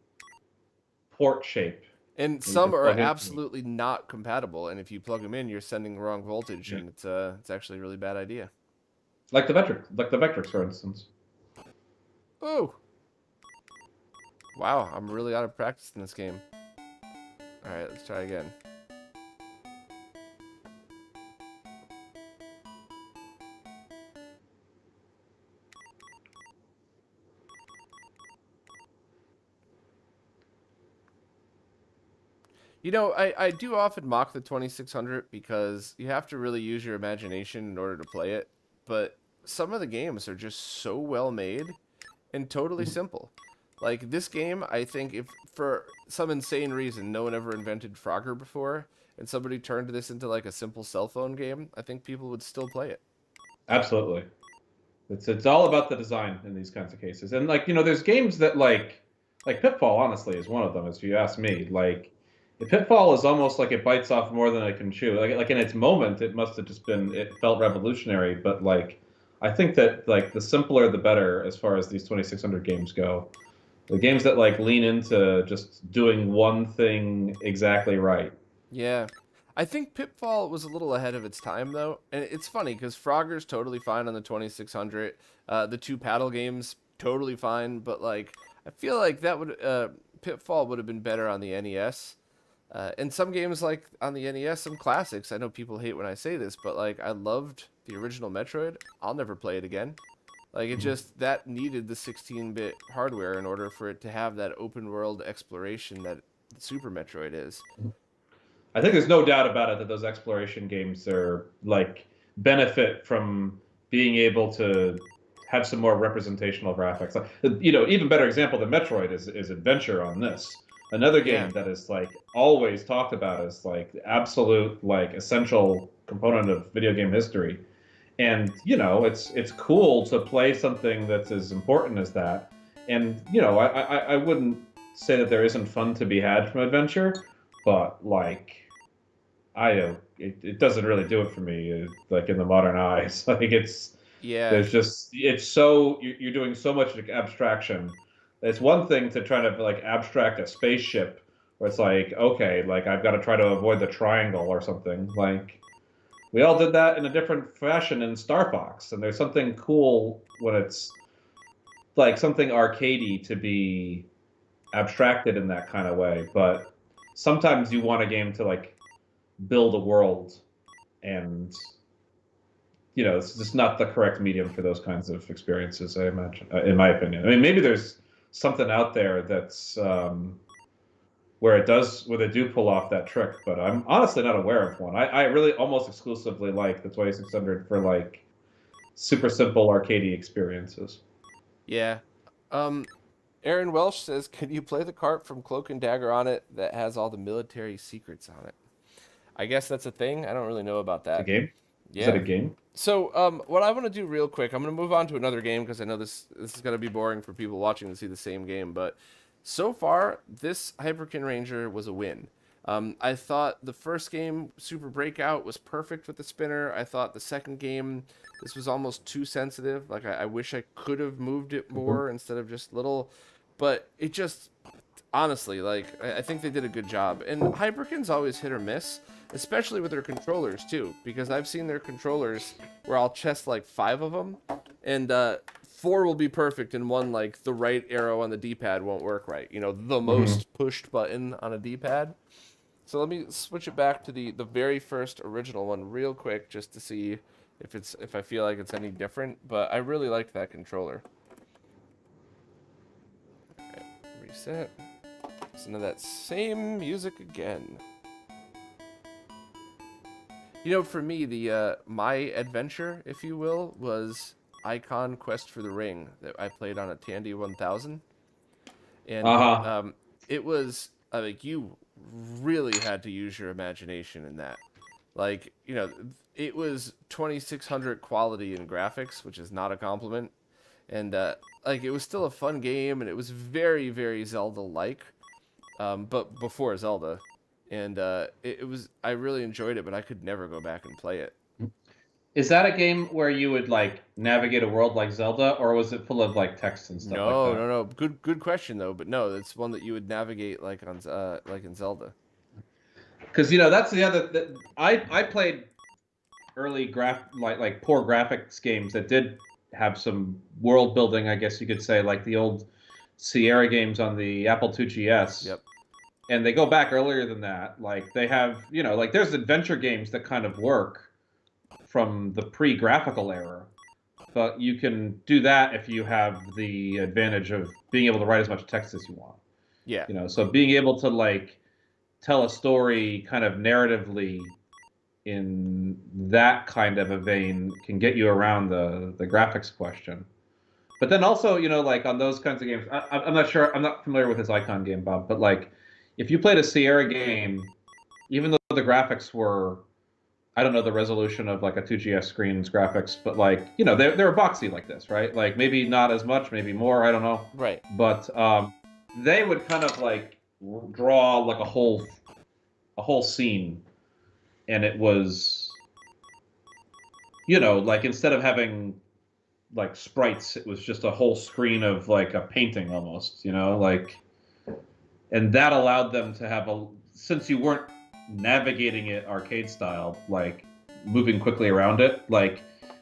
port shape. And some are absolutely not compatible, and if you plug them in, you're sending the wrong voltage, and it's actually a really bad idea. Like the Vectrix, for instance. Oh. Wow, I'm really out of practice in this game. Alright, let's try again. You know, I do often mock the 2600 because you have to really use your imagination in order to play it. But some of the games are just so well made and totally simple. Like this game, I think if for some insane reason no one ever invented Frogger before, and somebody turned this into like a simple cell phone game, I think people would still play it. Absolutely. It's all about the design in these kinds of cases. And like, there's games that like Pitfall honestly is one of them, if you ask me. Like Pitfall is almost like it bites off more than it can chew. Like in its moment it must have just been, it felt revolutionary, but like I think that like the simpler the better as far as these 2600 games go. The games that like lean into just doing one thing exactly right. Yeah. I think Pitfall was a little ahead of its time, though. And it's funny because Frogger's totally fine on the 2600. The two paddle games, totally fine. But, like, I feel like that would Pitfall would have been better on the NES. And some games, like, on the NES, some classics. I know people hate when I say this, but, like, I loved the original Metroid. I'll never play it again. Like, it just, that needed the 16-bit hardware in order for it to have that open-world exploration that Super Metroid is. I think there's no doubt about it that those exploration games are like benefit from being able to have some more representational graphics. Like, even better example than Metroid is Adventure on this. Another game that is like always talked about as like the absolute like essential component of video game history. And it's cool to play something that's as important as that. And I wouldn't say that there isn't fun to be had from Adventure, but like it doesn't really do it for me, like in the modern eyes. Like there's just you're doing so much abstraction. It's one thing to try to like abstract a spaceship where it's like, okay, like I've got to try to avoid the triangle or something. Like we all did that in a different fashion in Star Fox, and there's something cool when it's like something arcadey to be abstracted in that kind of way. But sometimes you want a game to like build a world, and it's just not the correct medium for those kinds of experiences, I imagine, in my opinion. I mean, maybe there's something out there that's where they do pull off that trick, but I'm honestly not aware of one. I really almost exclusively like the 2600 for like super simple arcadey experiences. Yeah. Aaron Welsh says, can you play the cart from Cloak and Dagger on it that has all the military secrets on it? I guess that's a thing. I don't really know about that. A game? Yeah. Is that a game? So, what I want to do real quick, I'm going to move on to another game because I know this is going to be boring for people watching to see the same game. But so far, this Hyperkin Ranger was a win. I thought the first game, Super Breakout, was perfect with the spinner. I thought the second game, this was almost too sensitive. Like, I wish I could have moved it more instead of just little. But it just, honestly, like, I think they did a good job. And Hyperkin's always hit or miss, especially with their controllers, too. Because I've seen their controllers where I'll chest, like, 5 of them, and 4 will be perfect, and 1, like, the right arrow on the D-pad won't work right. The most pushed button on a D-pad. So let me switch it back to the very first original one real quick just to see if I feel like it's any different. But I really liked that controller. Okay, reset. Listen to that same music again. For me, the my adventure, if you will, was Icon Quest for the Ring that I played on a Tandy 1000. And it was like you really had to use your imagination in that. Like, it was 2600 quality in graphics, which is not a compliment. And like it was still a fun game, and it was very, very Zelda-like, but before Zelda. And it was, I really enjoyed it, but I could never go back and play it. Is that a game where you would like navigate a world like Zelda, or was it full of like text and stuff like that? No. Good question though. But no, it's one that you would navigate like on like in Zelda. Because that's the other. I played early like poor graphics games that did have some world building, I guess you could say, like the old Sierra games on the Apple II GS. Yep. And they go back earlier than that. Like they have, like there's adventure games that kind of work from the pre-graphical era. But you can do that if you have the advantage of being able to write as much text as you want. Yeah. So being able to like tell a story kind of narratively in that kind of a vein can get you around the graphics question. But then also, like on those kinds of games, I'm not sure, I'm not familiar with this Icon game, Bob, but like if you played a Sierra game, even though the graphics were, I don't know the resolution of like a 2GS screen's graphics, but like, they're boxy like this, right? Like maybe not as much, maybe more, I don't know. Right. But they would kind of like draw like a whole scene, and it was, like instead of having like sprites, it was just a whole screen of like a painting almost, like, and that allowed them to have since you weren't navigating it arcade style, like moving quickly around it, like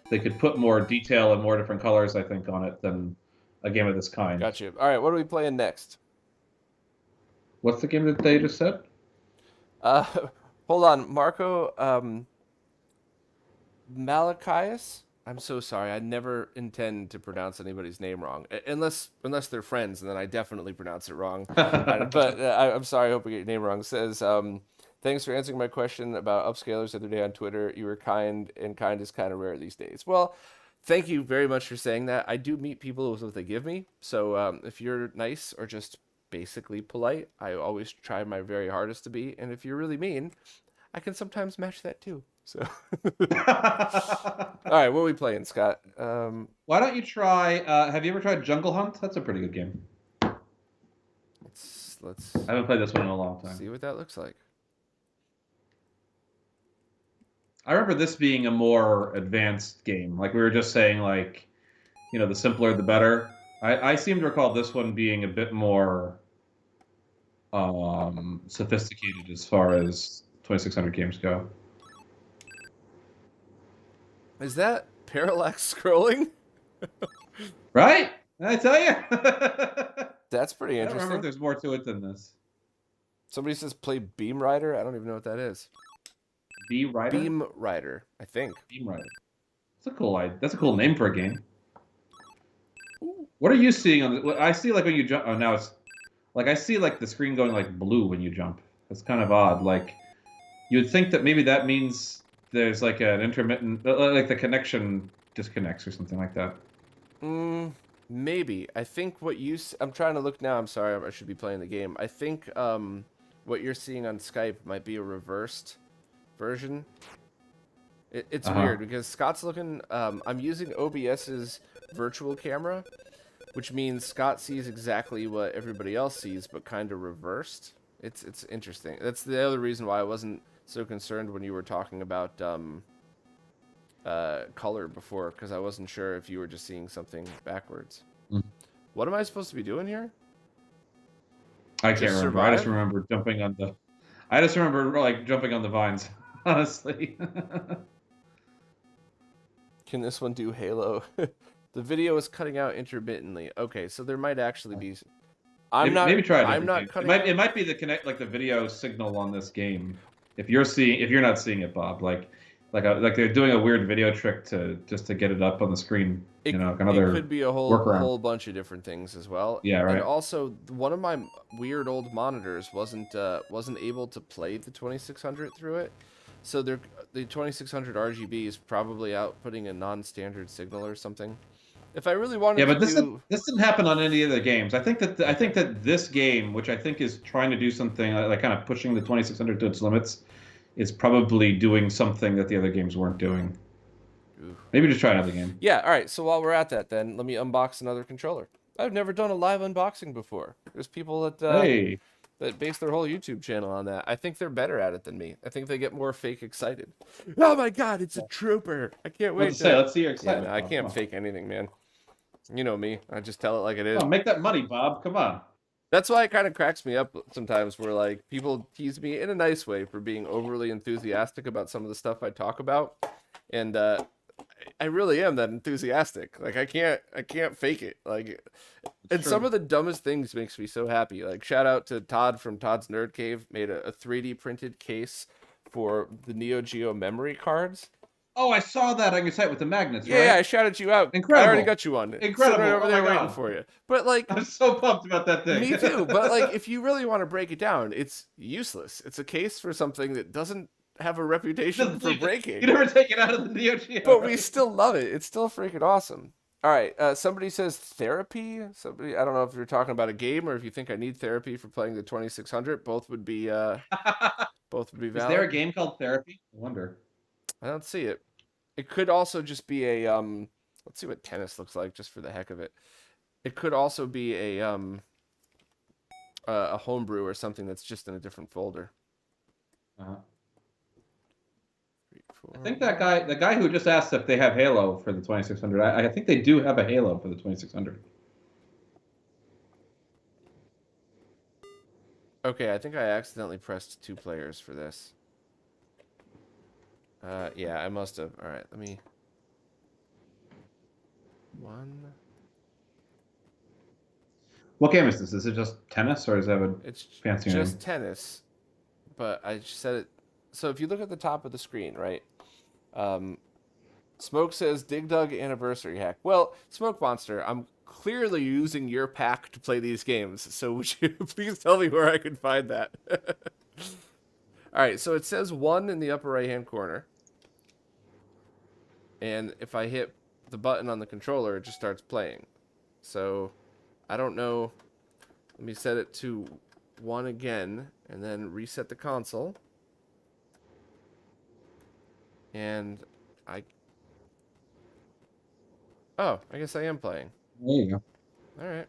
they could put more detail and more different colors, I think, on it than a game of this kind. Gotcha. All right, what are we playing next? What's the game that they just said? Hold on, Marco Malachias? I'm so sorry. I never intend to pronounce anybody's name wrong, unless they're friends, and then I definitely pronounce it wrong. But I'm sorry. I hope I get your name wrong. It says, thanks for answering my question about upscalers the other day on Twitter. You were kind, and kind is kind of rare these days. Well, thank you very much for saying that. I do meet people with what they give me. So if you're nice or just basically polite, I always try my very hardest to be. And if you're really mean, I can sometimes match that too. So, all right, what are we playing, Scott? Why don't you try? Have you ever tried Jungle Hunt? That's a pretty good game. Let's. I haven't played this one in a long time. See what that looks like. I remember this being a more advanced game. Like we were just saying, like, the simpler the better. I seem to recall this one being a bit more sophisticated as far as 2600 games go. Is that parallax scrolling? Right? I tell you. That's pretty interesting. I don't remember if there's more to it than this. Somebody says play Beam Rider. I don't even know what that is. Beam Rider? Beam Rider, I think. Beam Rider. That's a cool name for a game. What are you seeing on the? I see like when you jump. Oh, now it's like I see like the screen going like blue when you jump. That's kind of odd. Like you would think that maybe that means there's like an intermittent, like the connection disconnects or something like that. Maybe. I think what I'm trying to look now. I'm sorry, I should be playing the game. I think what you're seeing on Skype might be a reversed version. It's weird because Scott's looking. I'm using OBS's virtual camera, which means Scott sees exactly what everybody else sees, but kind of reversed. It's interesting. That's the other reason why I wasn't so concerned when you were talking about color before, because I wasn't sure if you were just seeing something backwards. What am I supposed to be doing here? I can't remember. Survive? I just remember jumping on the. I just remember like jumping on the vines. Honestly. Can this one do Halo? The video is cutting out intermittently. Okay, so there might actually be. Maybe try it. I'm not cutting. It might be the video signal on this game. If you're not seeing it, Bob, like they're doing a weird video trick to get it up on the screen. It could be a whole bunch of different things as well. Yeah, right. And also, one of my weird old monitors wasn't able to play the 2600 through it, so the 2600 RGB is probably outputting a non-standard signal or something. If I really wanted but this didn't happen on any of the games. I think that this game, which I think is trying to do something like kind of pushing the 2600 to its limits, is probably doing something that the other games weren't doing. Ooh. Maybe just try another game. Yeah, all right. So while we're at that, then let me unbox another controller. I've never done a live unboxing before. There's people that base their whole YouTube channel on that. I think they're better at it than me. I think they get more fake excited. Oh my God, it's a trooper! I can't wait. Let's see your excitement. Yeah, I can't fake anything, man. You know me. I just tell it like it is. Oh, make that money, Bob. Come on. That's why it kind of cracks me up sometimes where, like, people tease me in a nice way for being overly enthusiastic about some of the stuff I talk about. And I really am that enthusiastic. Like I can't fake it. Like, and true. some of the dumbest things makes me so happy. Like shout out to Todd from Todd's Nerd Cave, made a 3D printed case for the Neo Geo memory cards. Oh, I saw that on your site with the magnets, Yeah, right? I shouted you out. Incredible. I already got you one. Incredible. Sitting right over Oh there my waiting God. for you. But like, I'm so pumped about that thing. me too. But like, if you really want to break it down, it's useless. It's a case for something that doesn't have a reputation for breaking. You never take it out of the Neo Geo. But we still love it. It's still freaking awesome. All right. Somebody says therapy. Somebody, I don't know if you're talking about a game or if you think I need therapy for playing the 2600. Both would be valid. Is there a game called Therapy? I wonder. I don't see it. It could also just be a let's see what tennis looks like just for the heck of it. It could also be a homebrew or something that's just in a different folder. Uh-huh. 3, 4, I think the guy who just asked if they have Halo for the 2600, I think they do have a Halo for the 2600. Okay, I think I accidentally pressed 2 players for this. Yeah, I must have. All right, let me. 1. What game is this? Is it just tennis, or does it have a It's fancy just name? tennis, but I said it. So if you look at the top of the screen, right? Smoke says Dig Dug Anniversary Hack. Well, Smoke Monster, I'm clearly using your pack to play these games, so would you please tell me where I can find that? All right, so it says 1 in the upper right-hand corner. And if I hit the button on the controller, it just starts playing. So, I don't know. Let me set it to 1 again, and then reset the console. And oh, I guess I am playing. There you go. All right.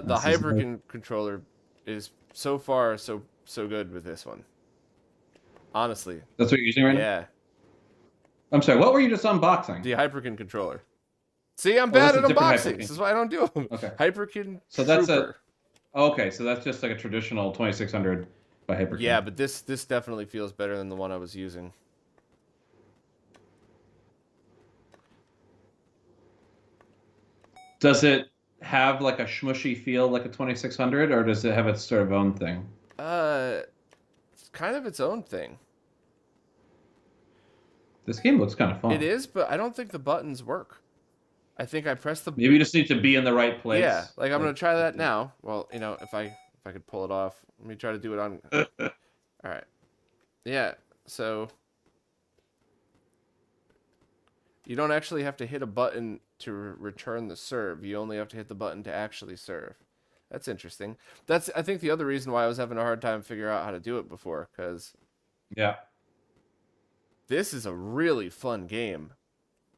The Hyperkin controller is so far so good with this one. Honestly. That's what you're using right now? Yeah. I'm sorry, what were you just unboxing? The Hyperkin controller. See, I'm bad at unboxing. This is why I don't do them. Okay. Hyperkin So that's Trooper. okay, so that's just like a traditional 2600 by Hyperkin. Yeah, but this definitely feels better than the one I was using. Does it have like a smushy feel like a 2600, or does it have its sort of own thing? It's kind of its own thing. This game looks kind of fun. It is, but I don't think the buttons work. I think I pressed the. Maybe you just need to be in the right place. Yeah, like I'm gonna try that now. Well, you know, if I could pull it off, let me try to do it on. All right. Yeah. So you don't actually have to hit a button to return the serve. You only have to hit the button to actually serve. That's interesting. That's I think the other reason why I was having a hard time figuring out how to do it before, because yeah, this is a really fun game.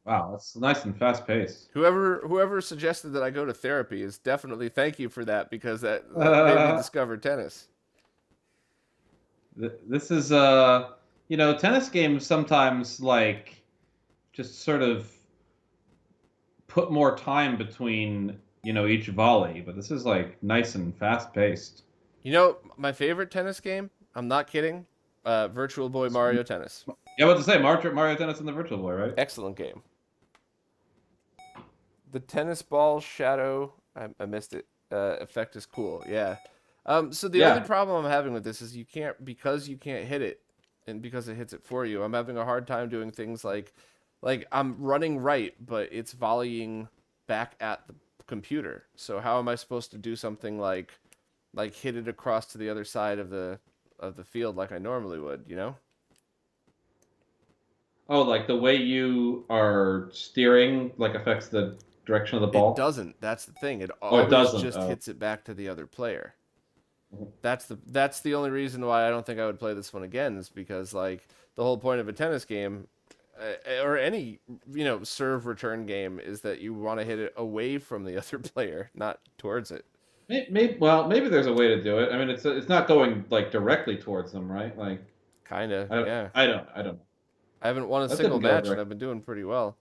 Wow, that's nice and fast paced. Whoever suggested that I go to therapy is definitely thank you for that, because that made me discover tennis. This is you know, tennis games sometimes like just sort of put more time between, you know, each volley, but this is like nice and fast paced. You know, my favorite tennis game, I'm not kidding, Virtual Boy Mario Tennis. Yeah, what to say, Mario Tennis and the Virtual Boy, right? Excellent game. The tennis ball shadow, I missed it. Effect is cool. Yeah. So the only problem I'm having with this is you can't hit it, and because it hits it for you, I'm having a hard time doing things like I'm running right, but it's volleying back at the computer. So how am I supposed to do something like hit it across to the other side of the field like I normally would, you know? Oh, like the way you are steering like affects the direction of the ball? It doesn't. That's the thing. It just hits it back to the other player. Mm-hmm. That's the only reason why I don't think I would play this one again, is because like the whole point of a tennis game or any, you know, serve return game is that you want to hit it away from the other player, not towards it. Maybe there's a way to do it. I mean, it's not going like directly towards them, right? Like kind of. Yeah. I don't know. I haven't won a single match, and I've been doing pretty well.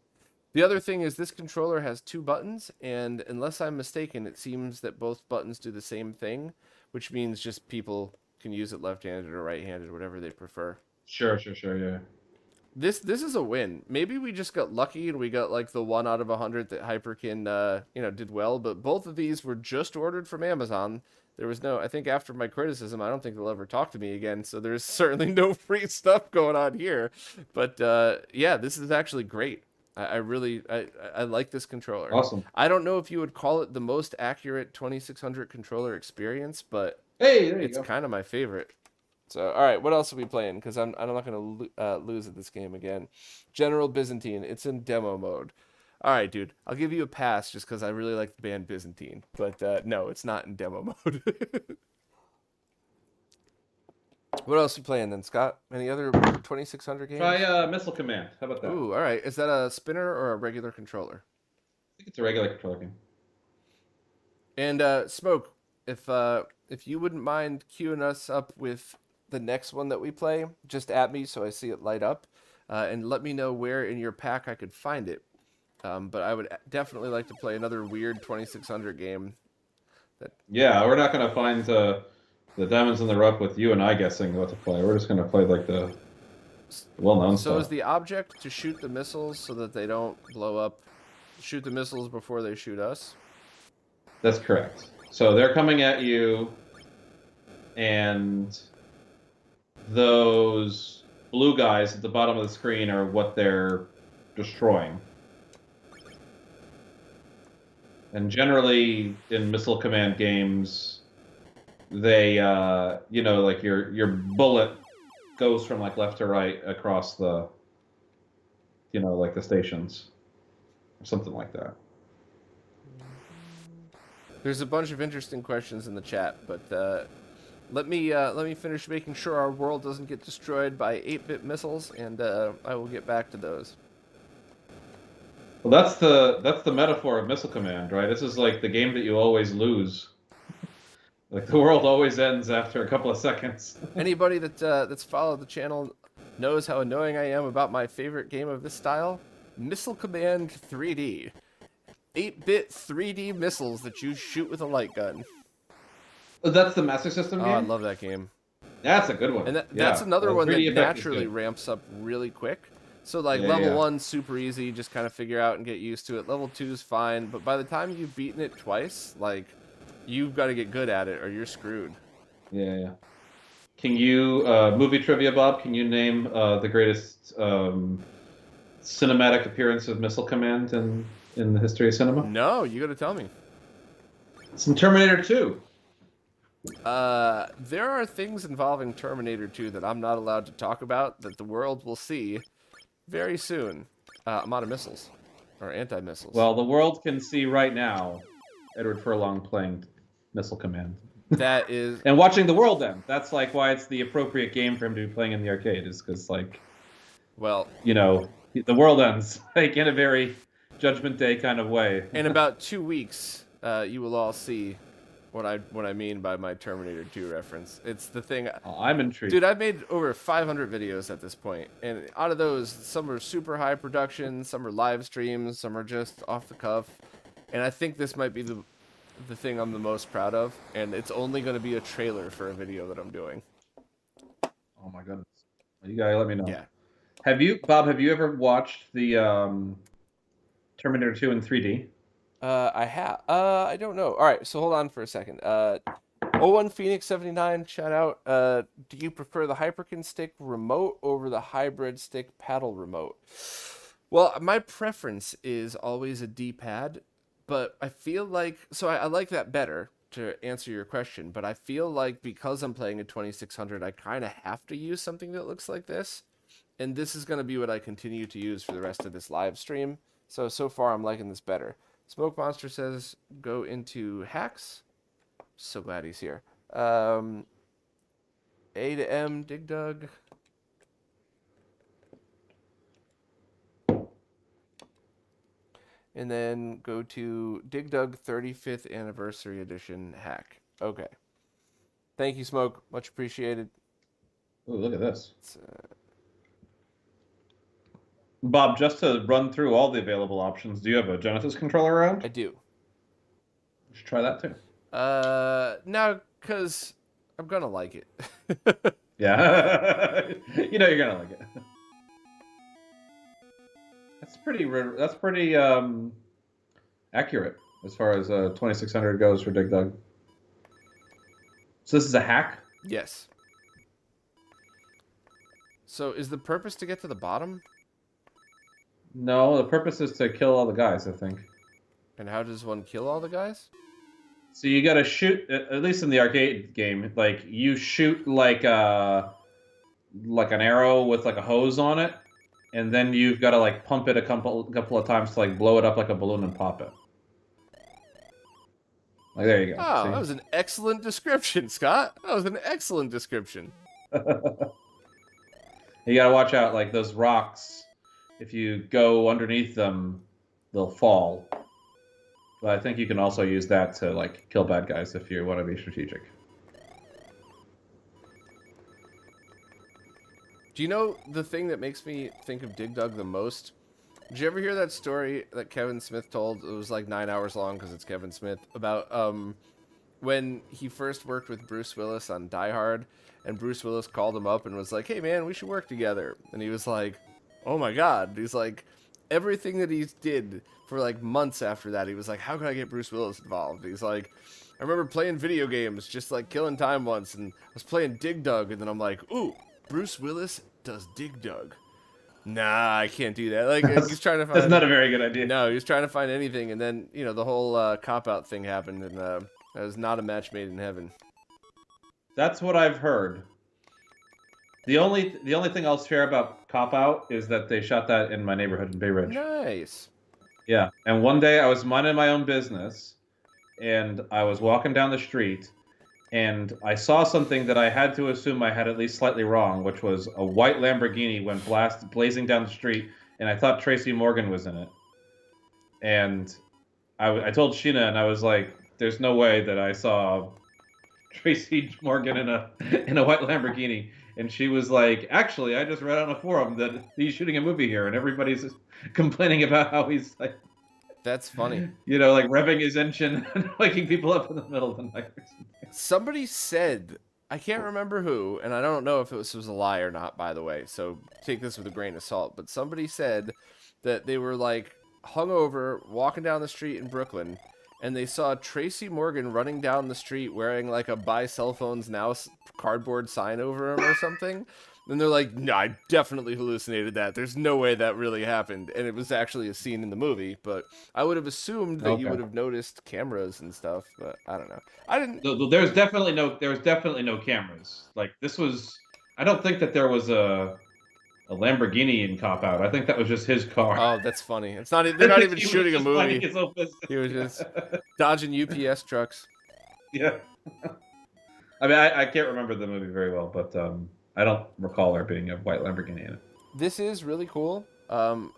The other thing is this controller has 2 buttons, and unless I'm mistaken, it seems that both buttons do the same thing, which means just people can use it left-handed or right-handed, whatever they prefer. Sure, yeah. This is a win. Maybe we just got lucky and we got like the 1 out of 100 that Hyperkin did well, but both of these were just ordered from Amazon. There was no, I think after my criticism, I don't think they'll ever talk to me again, so there's certainly no free stuff going on here. But yeah, this is actually great. I really I like this controller. Awesome. I don't know if you would call it the most accurate 2600 controller experience, but Hey, there you it's go. kind of my favorite. So, all right, what else are we playing? Because I'm not going to lose at this game again. General Byzantine. It's in demo mode. All right, dude. I'll give you a pass just because I really like the band Byzantine. But no, it's not in demo mode. What else are you playing then, Scott? Any other 2600 games? Try Missile Command. How about that? Ooh, all right. Is that a spinner or a regular controller? I think it's a regular controller game. And Smoke, if you wouldn't mind queuing us up with the next one that we play, just at me so I see it light up, and let me know where in your pack I could find it. But I would definitely like to play another weird 2600 game. Yeah, we're not going to find the diamonds in the rough with you and I guessing what to play. We're just going to play like the well-known So stuff. is the object to shoot the missiles so that they don't blow up? Shoot the missiles before they shoot us? That's correct. So they're coming at you, and those blue guys at the bottom of the screen are what they're destroying. And generally, in Missile Command games, they, like your bullet goes from like left to right across the, like the stations, or something like that. There's a bunch of interesting questions in the chat, but let me finish making sure our world doesn't get destroyed by 8-bit missiles, and I will get back to those. Well, that's the metaphor of Missile Command, right? This is like the game that you always lose. Like the world always ends after a couple of seconds. Anybody that's followed the channel knows how annoying I am about my favorite game of this style, Missile Command 3D. 8-bit 3D missiles that you shoot with a light gun. That's the Master System game? Oh, I love that game. That's a good one. And that's another one that 3D effect is naturally good. ramps up really quick. So like Yeah, level yeah. 1, super easy, just kind of figure out and get used to it. Level 2 is fine, but by the time you've beaten it twice, like, you've got to get good at it or you're screwed. Yeah. Can you, movie trivia, Bob, can you name the greatest cinematic appearance of Missile Command in the history of cinema? No, you got to tell me. It's in Terminator 2. There are things involving Terminator 2 that I'm not allowed to talk about that the world will see very soon. I'm out of missiles. Or anti-missiles. Well, the world can see right now Edward Furlong playing Missile Command. That is... And watching the world end. That's like why it's the appropriate game for him to be playing in the arcade, is because, like, well, the world ends, like, in a very Judgment Day kind of way. in about 2 weeks, you will all see what I mean by my Terminator 2 reference. It's the thing... Oh, I'm intrigued. Dude, I've made over 500 videos at this point, and out of those, some are super high production, some are live streams, some are just off the cuff, and I think this might be the thing I'm the most proud of, and it's only going to be a trailer for a video that I'm doing. Oh my goodness. You gotta let me know. Yeah. Bob, have you ever watched the Terminator 2 in 3D? I have. I don't know. All right, so hold on for a second. 01 Phoenix 79, shout out. Do you prefer the Hyperkin stick remote over the hybrid stick paddle remote? Well, my preference is always a D-pad, but I feel like... So I like that better, to answer your question, but I feel like because I'm playing a 2600, I kind of have to use something that looks like this, and this is going to be what I continue to use for the rest of this live stream. So far I'm liking this better. Smoke Monster says, go into hacks. So glad he's here. A to M, Dig Dug. And then go to Dig Dug 35th Anniversary Edition hack. Okay. Thank you, Smoke. Much appreciated. Ooh, look at this. Bob, just to run through all the available options, do you have a Genesis controller around? I do. You should try that too. No, because I'm going to like it. Yeah. You're going to like it. That's pretty accurate as far as 2600 goes for Dig Dug. So this is a hack? Yes. So is the purpose to get to the bottom? No, the purpose is to kill all the guys, I think. And how does one kill all the guys? So you gotta shoot, at least in the arcade game, like you shoot like an arrow with like a hose on it, and then you've got to like pump it a couple of times to like blow it up like a balloon and pop it. Like there you go. Oh, See? that was an excellent description, Scott. That was an excellent description. You gotta watch out, like those rocks. If you go underneath them, they'll fall. But I think you can also use that to like kill bad guys if you want to be strategic. Do you know the thing that makes me think of Dig Dug the most? Did you ever hear that story that Kevin Smith told? It was like 9 hours long because it's Kevin Smith. About when he first worked with Bruce Willis on Die Hard, and Bruce Willis called him up and was like, "Hey man, we should work together." And he was like, "Oh my god." He's like, everything that he did for like months after that, he was like, "How can I get Bruce Willis involved?" He's like, "I remember playing video games, just like killing time once, and I was playing Dig Dug, and then I'm like, ooh, Bruce Willis does Dig Dug. Nah, I can't do that." Like, he's trying to find... That's not a very good idea. No, he was trying to find anything, and then, you know, the whole cop-out thing happened, and that was not a match made in heaven. That's what I've heard. The only thing I'll share about Cop Out is that they shot that in my neighborhood in Bay Ridge. Nice. Yeah, and one day I was minding my own business, and I was walking down the street, and I saw something that I had to assume I had at least slightly wrong, which was a white Lamborghini went blazing down the street, and I thought Tracy Morgan was in it. And I told Sheena, and I was like, "There's no way that I saw Tracy Morgan in a white Lamborghini." And she was like, "Actually, I just read on a forum that he's shooting a movie here, and everybody's complaining about how he's like." That's funny. You know, like revving his engine and waking people up in the middle of the night or something. Somebody said, I can't remember who, and I don't know if this was a lie or not, by the way, so take this with a grain of salt, but somebody said that they were like hungover, walking down the street in Brooklyn, and they saw Tracy Morgan running down the street wearing like a "Buy Cell Phones Now" cardboard sign over him or something. And they're like, "No, I definitely hallucinated that. There's no way that really happened." And it was actually a scene in the movie, but I would have assumed that you would have noticed cameras and stuff, but I don't know. I didn't. There's definitely no cameras. Like this was, I don't think that there was a Lamborghini in Cop Out. I think that was just his car. Oh, that's funny. It's not. They're not even He was shooting a just minding movie. his own business. He was just dodging UPS trucks. Yeah. I mean, I can't remember the movie very well, but I don't recall there being a white Lamborghini in it. This is really cool, and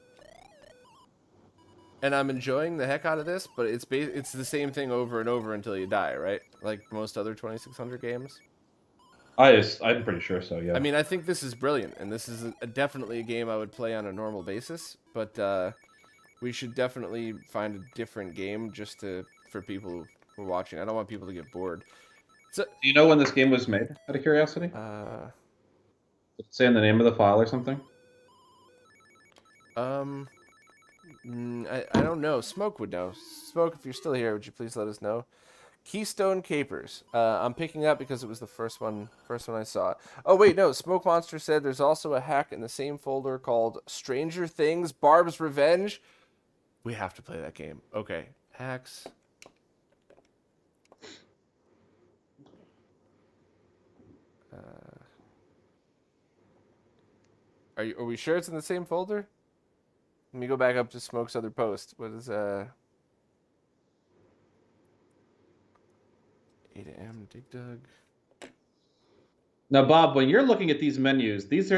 I'm enjoying the heck out of this. But it's the same thing over and over until you die, right? Like most other 2600 games. I'm pretty sure so. Yeah. I mean, I think this is brilliant, and this is definitely a game I would play on a normal basis. But we should definitely find a different game just for people who are watching. I don't want people to get bored. So, do you know when this game was made? Out of curiosity. Did it say in the name of the file or something? I don't know. Smoke would know. Smoke, if you're still here, would you please let us know? Keystone Capers. I'm picking up because it was the first one I saw. Oh wait, no. Smoke Monster said there's also a hack in the same folder called Stranger Things: Barb's Revenge. We have to play that game. Okay, hacks. Are we sure it's in the same folder? Let me go back up to Smoke's other post. What is 8 a.m. Dig Dug. Now, Bob, when you're looking at these menus, these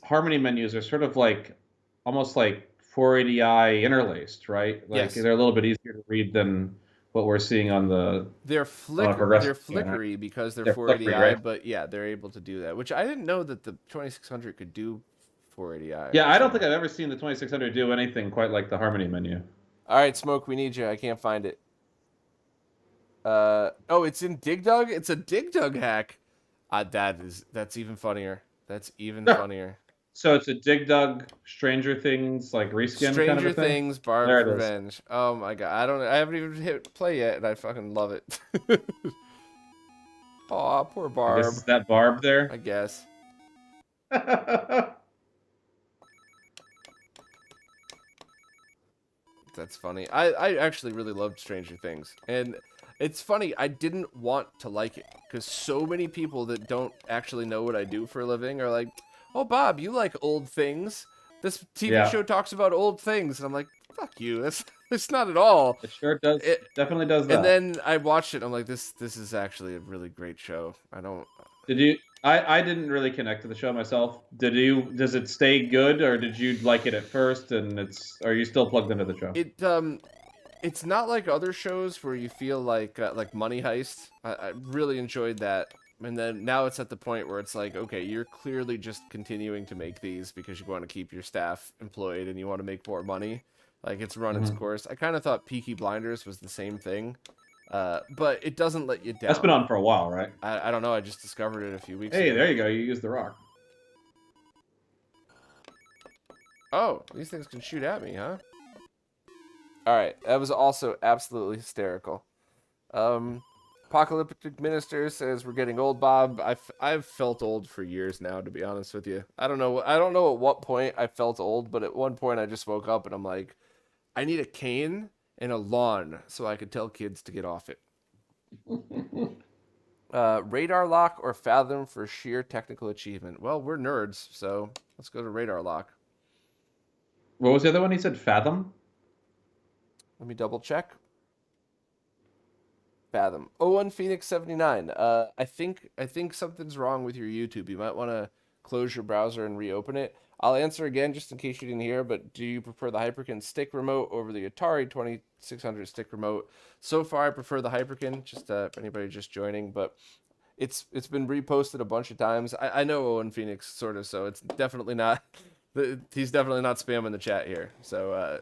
Harmony menus are sort of like almost like 480i interlaced, right? Like yes. They're a little bit easier to read than what we're seeing on the. They're flickery because they're 480i, right? But yeah, they're able to do that, which I didn't know that the 2600 could do 480i. Yeah, I don't think I've ever seen the 2600 do anything quite like the Harmony menu. All right, Smoke, we need you. I can't find it. Oh, it's in Dig Dug? It's a Dig Dug hack. That's even funnier. That's even funnier. So it's a Dig Dug Stranger Things like reskin kind of Stranger a thing. Things, Barb's There it is. Revenge. Oh my god, I haven't even hit play yet, and I fucking love it. Aw, poor I guess Barb. it's that Barb there. I guess. That's funny. I actually really loved Stranger Things. And it's funny, I didn't want to like it. Because so many people that don't actually know what I do for a living are like, oh, Bob, you like old things. This TV show talks about old things. And I'm like, fuck you. That's not at all. It sure does. Definitely does that. And then I watched it and I'm like, this is actually a really great show. Did you... I didn't really connect to the show myself. Does it stay good, or did you like it at first and are you still plugged into the show? It's not like other shows where you feel like Money Heist. I really enjoyed that. And then now it's at the point where it's like, okay, you're clearly just continuing to make these because you want to keep your staff employed and you want to make more money. Like, it's run its course. I kind of thought Peaky Blinders was the same thing. But it doesn't let you down. That's been on for a while, right? I don't know. I just discovered it a few weeks ago. Hey, there you go. You used the rock. Oh, these things can shoot at me, huh? Alright, that was also absolutely hysterical. Apocalyptic Minister says we're getting old, Bob. I've felt old for years now, to be honest with you. I don't know at what point I felt old, but at one point I just woke up and I'm like, I need a cane and a lawn so I could tell kids to get off it. Radar Lock or Fathom for sheer technical achievement? Well, we're nerds, so let's go to Radar Lock. What was the other one? He said Fathom? Let me double check. Fathom. Owen Phoenix 79. I think something's wrong with your YouTube. You might want to close your browser and reopen it. I'll answer again just in case you didn't hear, but do you prefer the Hyperkin stick remote over the Atari 2600 stick remote? So far, I prefer the Hyperkin, just for anybody just joining, but it's been reposted a bunch of times. I know Owen Phoenix, sort of, so it's definitely not... He's definitely not spamming the chat here. So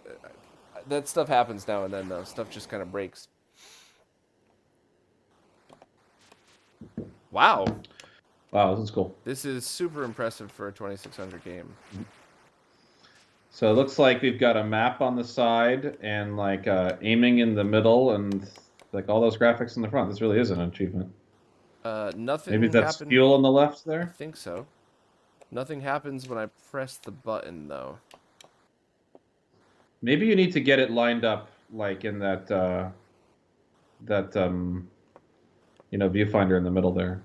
that stuff happens now and then, though. Stuff just kind of breaks. Wow. Wow, this is cool. This is super impressive for a 2600 game. So it looks like we've got a map on the side and like aiming in the middle and like all those graphics in the front. This really is an achievement. Nothing. Maybe that's fuel on the left there? I think so. Nothing happens when I press the button, though. Maybe you need to get it lined up like in that viewfinder in the middle there.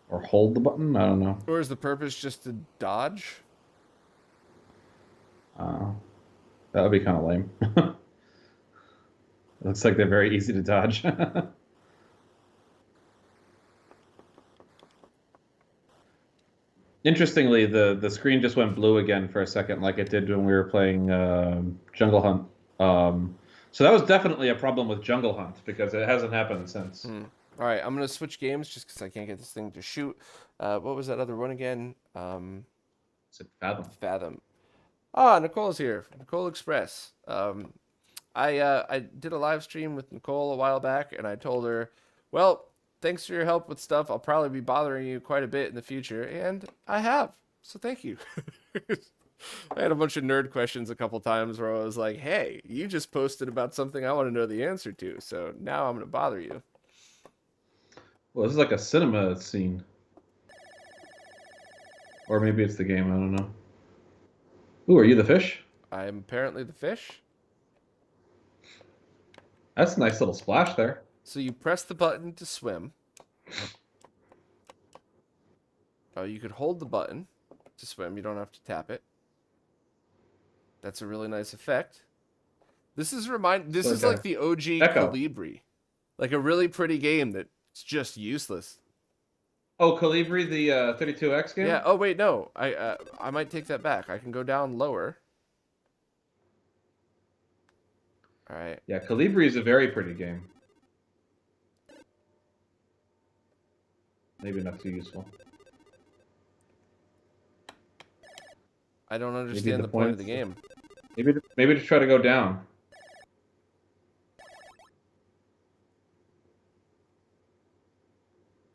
Or hold the button? I don't know. Or is the purpose just to dodge? That would be kind of lame. It looks like they're very easy to dodge. Interestingly, the screen just went blue again for a second, like it did when we were playing Jungle Hunt. So that was definitely a problem with Jungle Hunt, because it hasn't happened since. All right, I'm going to switch games just because I can't get this thing to shoot. What was that other one again? Is it Fathom? Fathom. Ah, Nicole's here. Nicole Express. I did a live stream with Nicole a while back, and I told her, well, thanks for your help with stuff. I'll probably be bothering you quite a bit in the future, and I have. So thank you. I had a bunch of nerd questions a couple times where I was like, hey, you just posted about something I want to know the answer to, so now I'm going to bother you. Well, this is like a cinema scene. Or maybe it's the game, I don't know. Ooh, are you the fish? I'm apparently the fish. That's a nice little splash there. So you press the button to swim. Oh, you could hold the button to swim. You don't have to tap it. That's a really nice effect. This is like the OG Echo. Colibri. Like a really pretty game that's just useless. Oh, Colibri, the 32X game? Yeah. Oh, wait, no. I might take that back. I can go down lower. All right. Yeah, Colibri is a very pretty game. Maybe not too useful. I don't understand the point of the game. Maybe to try to go down.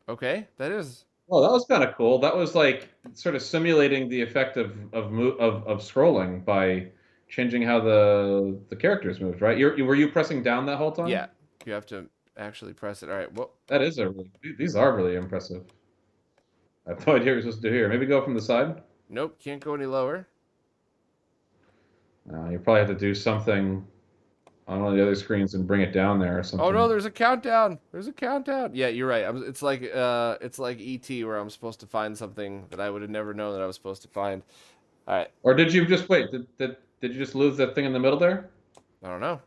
Okay, that is Well, that was kind of cool. That was like sort of simulating the effect of scrolling by changing how the characters moved, right? Were you pressing down that whole time? Yeah, you have to actually press it. All right, well, That is a really, these are really impressive. I have no idea what you're supposed to do here. Maybe go from the side? nope, can't go any lower. You probably have to do something on one of the other screens and bring it down there or Oh no, something. there's a countdown. There's a countdown. Yeah, you're right. It's like ET where I'm supposed to find something that I would have never known that I was supposed to find. All right, Or did you just wait? Did you just lose that thing in the middle there? I don't know.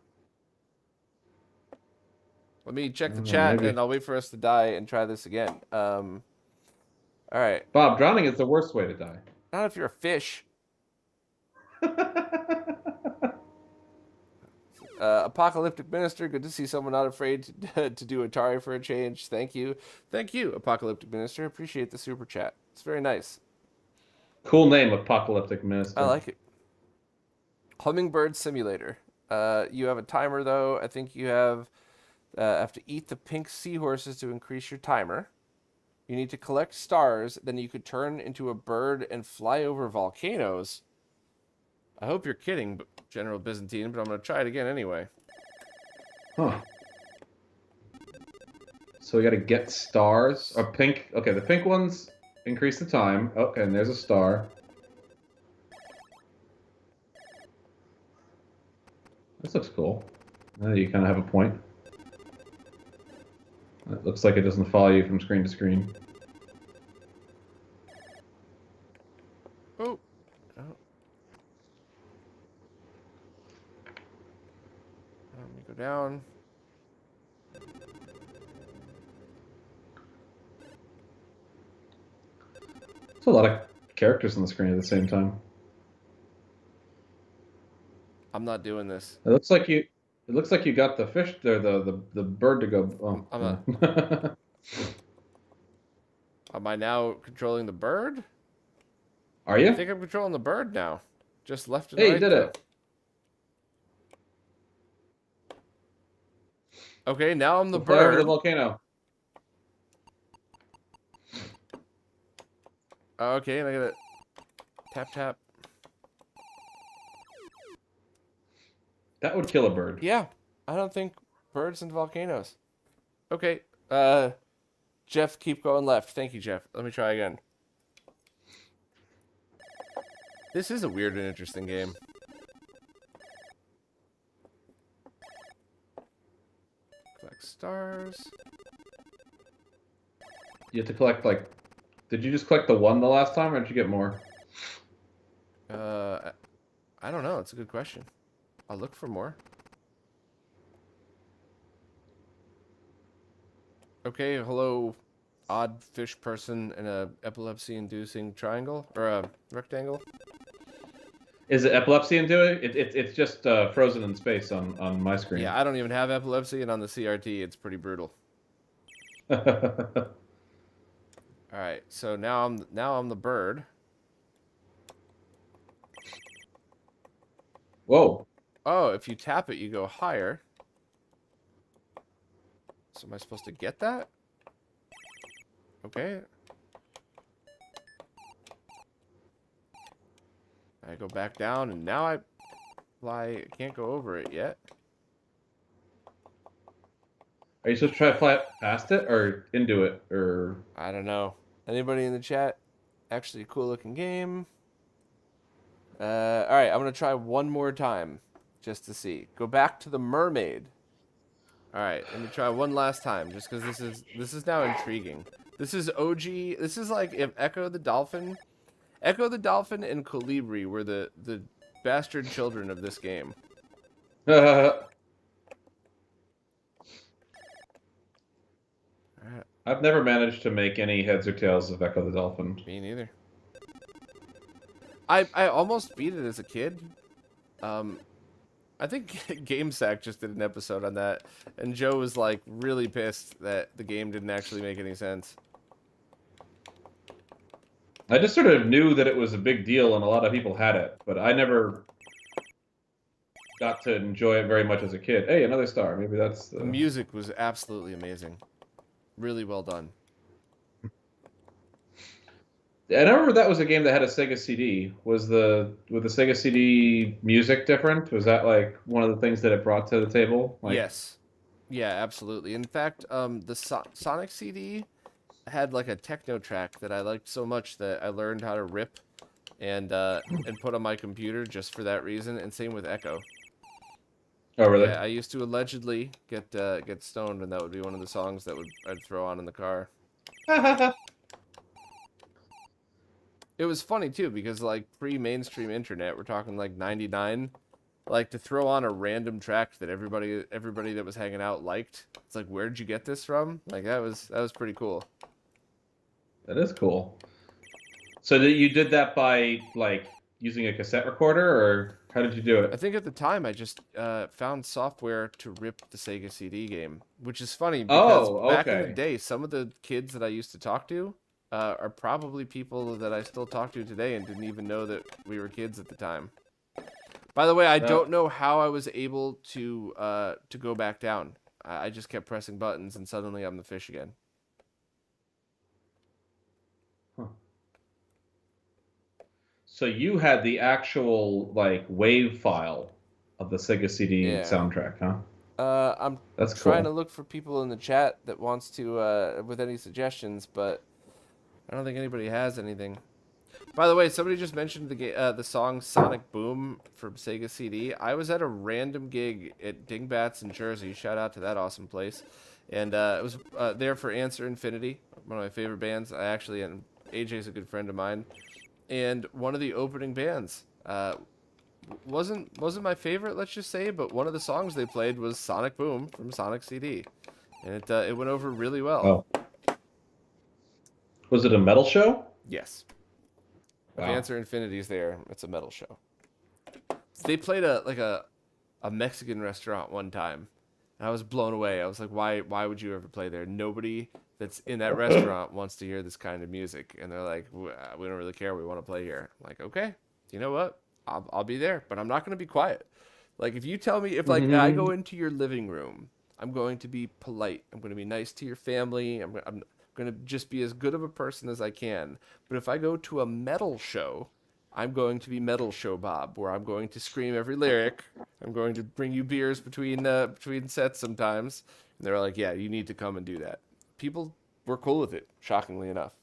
Let me check I the don't know, chat maybe. and I'll wait for us to die and try this again. All right. Bob, drowning is the worst way to die. Not if you're a fish. Apocalyptic Minister, good to see someone not afraid to do Atari for a change. Thank you. Thank you, Apocalyptic Minister. Appreciate the super chat. It's very nice. Cool name, Apocalyptic I Minister. like it. Hummingbird Simulator. You have a timer, though. I think you have to eat the pink seahorses to increase your timer. You need to collect stars, then you could turn into a bird and fly over volcanoes. I hope you're kidding, General Byzantine, but I'm going to try it again anyway. Huh. So we got to get stars. Or pink. Okay, the pink ones increase the time. Okay, and there's a star. This looks cool. You kind of have a point. It looks like it doesn't follow you from screen to screen. Oh. Oh. Let me go down. There's a lot of characters on the screen at the same time. I'm not doing this. It looks like you. It looks like you got the fish there, the bird to go. Oh, I'm not. yeah. Am I now controlling the bird? Are I you? think I'm controlling the bird now. Just left and Hey, you right, did though. it. Okay, now I'm the We'll fly over the bird. volcano. Okay, and I gotta tap tap. That would kill a bird. Yeah, I don't think birds and volcanoes. Okay, Jeff, keep going left. Thank you, Jeff. Let me try again. This is a weird and interesting game. Collect stars. You have to collect like. Did you just collect the one the last time, or did you get more? I don't know. It's a good question. I'll look for more. Okay, hello, odd fish person in a epilepsy-inducing triangle or a rectangle. Is it epilepsy into it? It's just frozen in space on my screen. Yeah, I don't even have epilepsy, and on the CRT, it's pretty brutal. All right, so now I'm the bird. Whoa. Oh, if you tap it, you go higher. So am I supposed to get that? Okay. I go back down, and now I fly. I can't go over it yet. Are you supposed to try to fly past it or into it or? I don't know. Anybody in the chat? Actually, a cool looking game. All right, I'm gonna try one more time, just to see. Go back to the mermaid. All right, let me try one last time, just because this is now intriguing. This is OG. This is like if Echo the Dolphin and Colibri were the bastard children of this game. I've never managed to make any heads or tails of Echo the Dolphin. Me neither. I almost beat it as a kid. I think GameSack just did an episode on that, and Joe was like really pissed that the game didn't actually make any sense. I just sort of knew that it was a big deal and a lot of people had it, but I never got to enjoy it very much as a kid. Hey, another star. Maybe that's The music was absolutely amazing. Really well done. I remember that was a game that had a Sega CD. Was the Sega CD music different? Was that like one of the things that it brought to the table? Like, Yes. Yeah, absolutely. In fact, the Sonic CD had like a techno track that I liked so much that I learned how to rip and put on my computer just for that reason. And same with Echo. oh really? Yeah, I used to allegedly get stoned, and that would be one of the songs that I'd throw on in the car. It was funny too because like pre-mainstream internet, we're talking like '99. Like to throw on a random track that everybody that was hanging out liked. It's like, where'd you get this from? Like that was pretty cool. That is cool. So that you did that by like using a cassette recorder, or how did you do I it? think at the time I just found software to rip the Sega CD game, which is funny because Oh, back in the okay. day, some of the kids that I used to talk to are probably people that I still talk to today and didn't even know that we were kids at the time. By the way, I Uh, don't know how I was able to go back down. I just kept pressing buttons, and suddenly I'm the fish again. huh. So you had the actual like wave file of the Sega CD Yeah. soundtrack, huh? I'm That's trying to cool. look for people in the chat that wants to with any suggestions, but I don't think anybody has anything. By the way, somebody just mentioned the song "Sonic Boom" from Sega CD. I was at a random gig at Dingbats in Jersey. Shout out to that awesome place, and it was there for Answer Infinity, one of my favorite bands. And AJ's a good friend of mine, and one of the opening bands. Wasn't my favorite, let's just say, but one of the songs they played was Sonic Boom from Sonic CD, and it went over really well. Oh, was it a metal show? Yes, if Wow. Answer Infinity's there, it's a metal show. They played a Mexican restaurant one time, and I was blown away. I was like, why would you ever play there? Nobody that's in that restaurant wants to hear this kind of music, and they're like, we don't really care. We want to play here. I'm like, okay, you know what? I'll be there, but I'm not going to be quiet. Like if you tell me if like I go into your living room, I'm going to be polite. I'm going to be nice to your family. I'm going to just be as good of a person as I can. But if I go to a metal show, I'm going to be metal show Bob, where I'm going to scream every lyric. I'm going to bring you beers between sets sometimes. And they're like, yeah, you need to come and do that. People were cool with it, shockingly enough.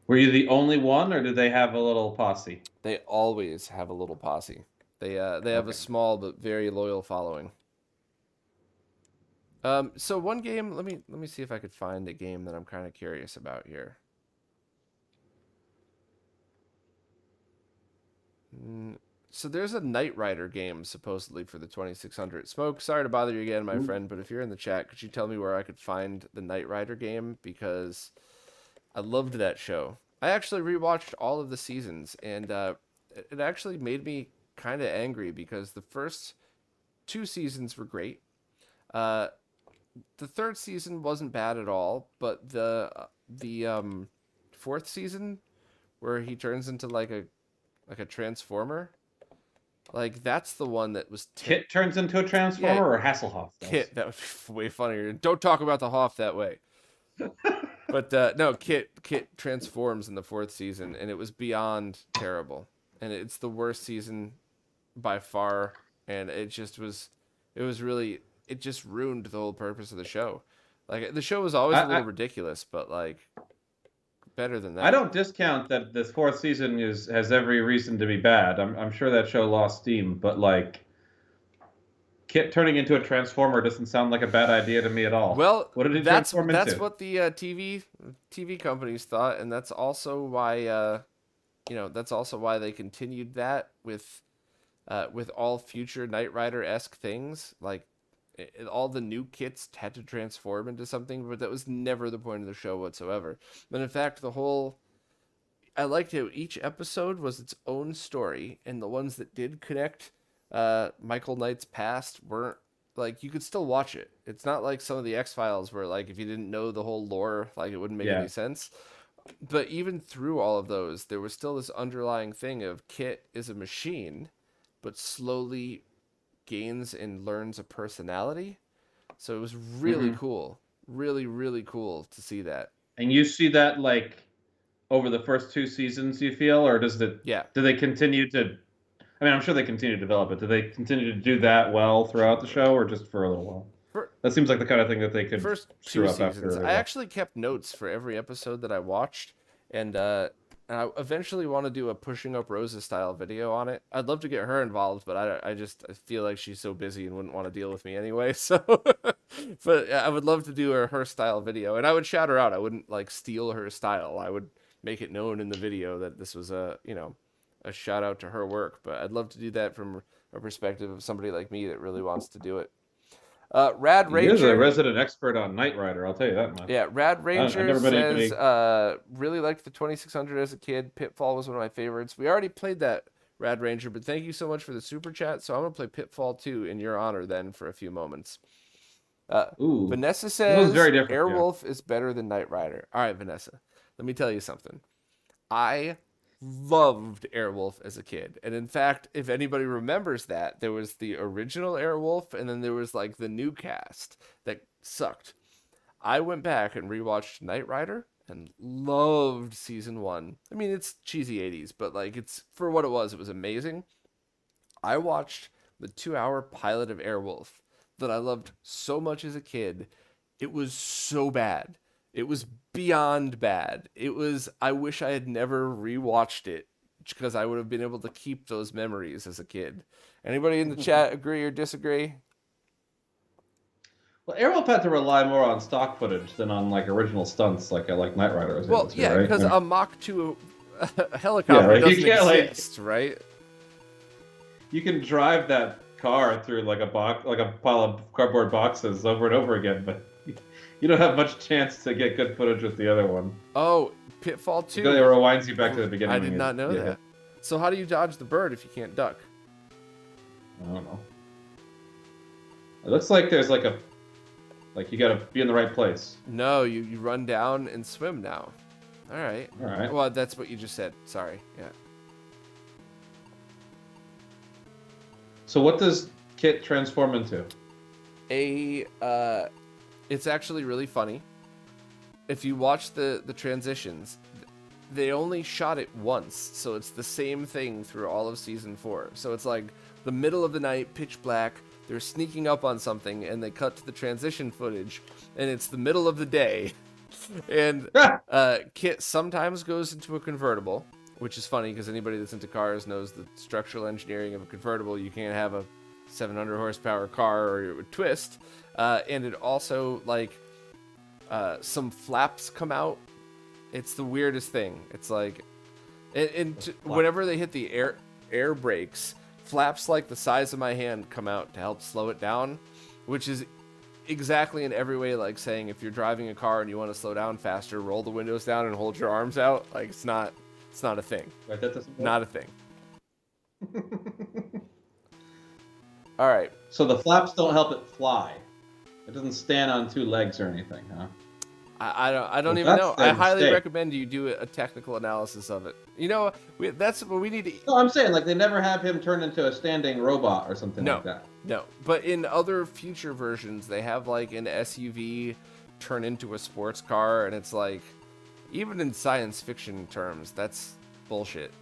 Were you the only one, or did they have a little posse? They always have a little posse. They have a Okay. small but very loyal following. So one game, let me see if I could find a game that I'm kind of curious about here. So there's a Knight Rider game supposedly for the 2600. Smoke, sorry to bother you again, my Ooh. friend, but if you're in the chat, could you tell me where I could find the Knight Rider game? Because I loved that show. I actually rewatched all of the seasons, and it actually made me kind of angry because the first two seasons were great. Uh, the third season wasn't bad at all, but the fourth season where he turns into like a transformer, like that's the one that was Kit turns into a yeah, transformer, or Hasselhoff does? Kit. That would be way funnier. Don't talk about the Hoff that way. But no, Kit transforms in the fourth season, and it was beyond terrible. And it's the worst season by far. And it was really, it just ruined the whole purpose of the show. Like the show was always I, a little I ridiculous, but like better than I that. don't discount that this fourth season is has every reason to be bad. I'm sure that show lost steam, but like Kit turning into a transformer doesn't sound like a bad idea to me at all. Well, What did he transform that's into? what the TV companies thought, and that's also why that's also why they continued that with all future Knight Rider esque things. Like all the new kits had to transform into something, but that was never the point of the show whatsoever. But in fact, I liked how each episode was its own story, and the ones that did connect Michael Knight's past weren't like you could still watch it. It's not like some of the X Files where like if you didn't know the whole lore, like it wouldn't make any Yeah. sense. But even through all of those, there was still this underlying thing of Kit is a machine, but slowly gains and learns a personality. So it was really hmm cool, really cool to see that. And you see that like over the first 2 seasons, you feel, or does it? Yeah. Do they continue to? I mean, I'm sure they continue to develop it. Do they continue to do that well throughout the show, or just for a little while? That seems like the kind of thing that they could first screw 2 up seasons. after. I actually kept notes for every episode that I watched, and I eventually want to do a Pushing Up Roses style video on it. I'd love to get her involved, but I feel like she's so busy and wouldn't want to deal with me anyway. So, but I would love to do her style video, and I would shout her out. I wouldn't like steal her style. I would make it known in the video that this was a shout out to her work. But I'd love to do that from a perspective of somebody like me that really wants to do it. Rad Ranger. He is a resident expert on Knight Rider, I'll tell you that much. Yeah, Rad Ranger says, really liked the 2600 as a kid. Pitfall was one of my favorites. We already played that, Rad Ranger, but thank you so much for the super chat. So I'm going to play Pitfall 2 in your honor then for a few moments. Vanessa says, Airwolf is better than Knight Rider. All right, Vanessa, let me tell you something. I loved Airwolf as a kid, and in fact, if anybody remembers that, there was the original Airwolf, and then there was like the new cast that sucked. I went back and rewatched Knight Rider and loved season 1. I mean, it's cheesy 80s, but like it's for what it was amazing. I watched the 2-hour pilot of Airwolf that I loved so much as a kid. It was so bad. It was beyond bad. I wish I had never rewatched it because I would have been able to keep those memories as a kid. Anybody in the chat agree or disagree? Well, Airwolf had to rely more on stock footage than on like original stunts like Knight Rider was able to, yeah, right? because a Mach 2 helicopter doesn't exist, right? You can drive that car through like a pile of cardboard boxes over and over again, but you don't have much chance to get good footage with the other one. Oh, Pitfall 2. It rewinds you back to the beginning. I did not know that. So how do you dodge the bird if you can't duck? I don't know. It looks like there's like you gotta be in the right place. No, you run down and swim now. All right. Well, that's what you just said. Sorry. Yeah. So what does Kit transform into? It's actually really funny. If you watch the transitions, they only shot it once, so it's the same thing through all of season 4. So it's like the middle of the night, pitch black, they're sneaking up on something, and they cut to the transition footage, and it's the middle of the day. And Kit sometimes goes into a convertible, which is funny because anybody that's into cars knows the structural engineering of a convertible. You can't have a 700 horsepower car or it would twist. And it also, like, some flaps come out. It's the weirdest thing. It's like, whenever they hit the air brakes, flaps like the size of my hand come out to help slow it down, which is exactly in every way like saying if you're driving a car and you want to slow down faster, roll the windows down and hold your arms out. Like, it's not a thing. Right, that doesn't work. Not a thing. All right. So the flaps don't help it fly. It doesn't stand on 2 legs or anything, huh? I don't even know. I highly recommend you do a technical analysis of it. You know, that's what we need to. No, I'm saying like they never have him turn into a standing robot or something like that. No, but in other future versions, they have like an SUV turn into a sports car, and it's like, even in science fiction terms, that's bullshit.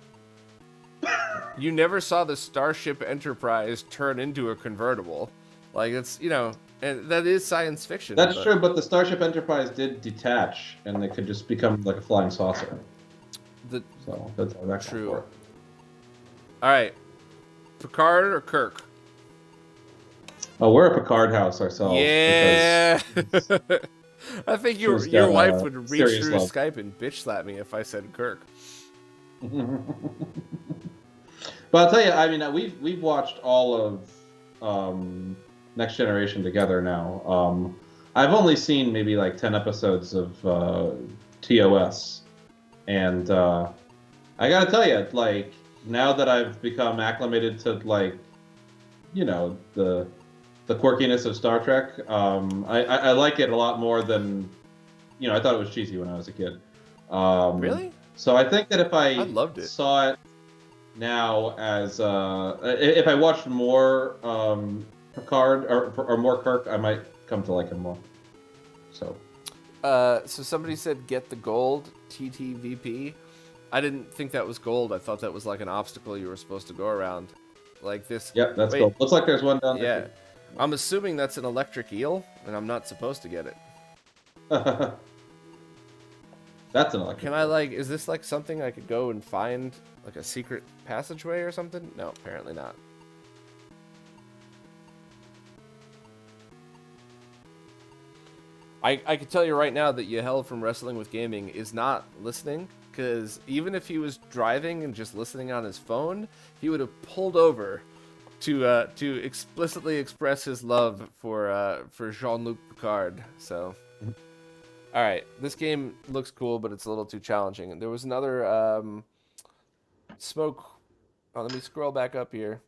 You never saw the Starship Enterprise turn into a convertible. Like, it's, and that is science fiction. That's true, but the Starship Enterprise did detach, and they could just become like a flying saucer. So that's how that true. All right, Picard or Kirk? Oh, we're a Picard house ourselves. Yeah. I think your wife would reach through Skype and bitch slap me if I said Kirk. But I'll tell you, I mean, we've watched all of Next Generation together now. I've only seen maybe like 10 episodes of TOS, and I gotta tell you, like, now that I've become acclimated to, like, the quirkiness of Star Trek, I like it a lot more than, I thought it was cheesy when I was a kid. Really? So I think that if I loved it. saw it now as if I watched more Picard or more Kirk, I might come to like him more. So So somebody said get the gold TTVP. I didn't think that was gold. I thought that was like an obstacle you were supposed to go around. Like this. Yep, that's Wait, cool. Looks like there's one down yeah. there. I'm assuming that's an electric eel, and I'm not supposed to get it. Too. That's an electric. Can I like? Is this like something I could go and find, like a secret passageway or something? No, apparently not. I can tell you right now that Yahel from Wrestling with Gaming is not listening, because even if he was driving and just listening on his phone, he would have pulled over to explicitly express his love for Jean-Luc Picard. So, all right, this game looks cool, but it's a little too challenging. And there was another Smoke. Oh, let me scroll back up here.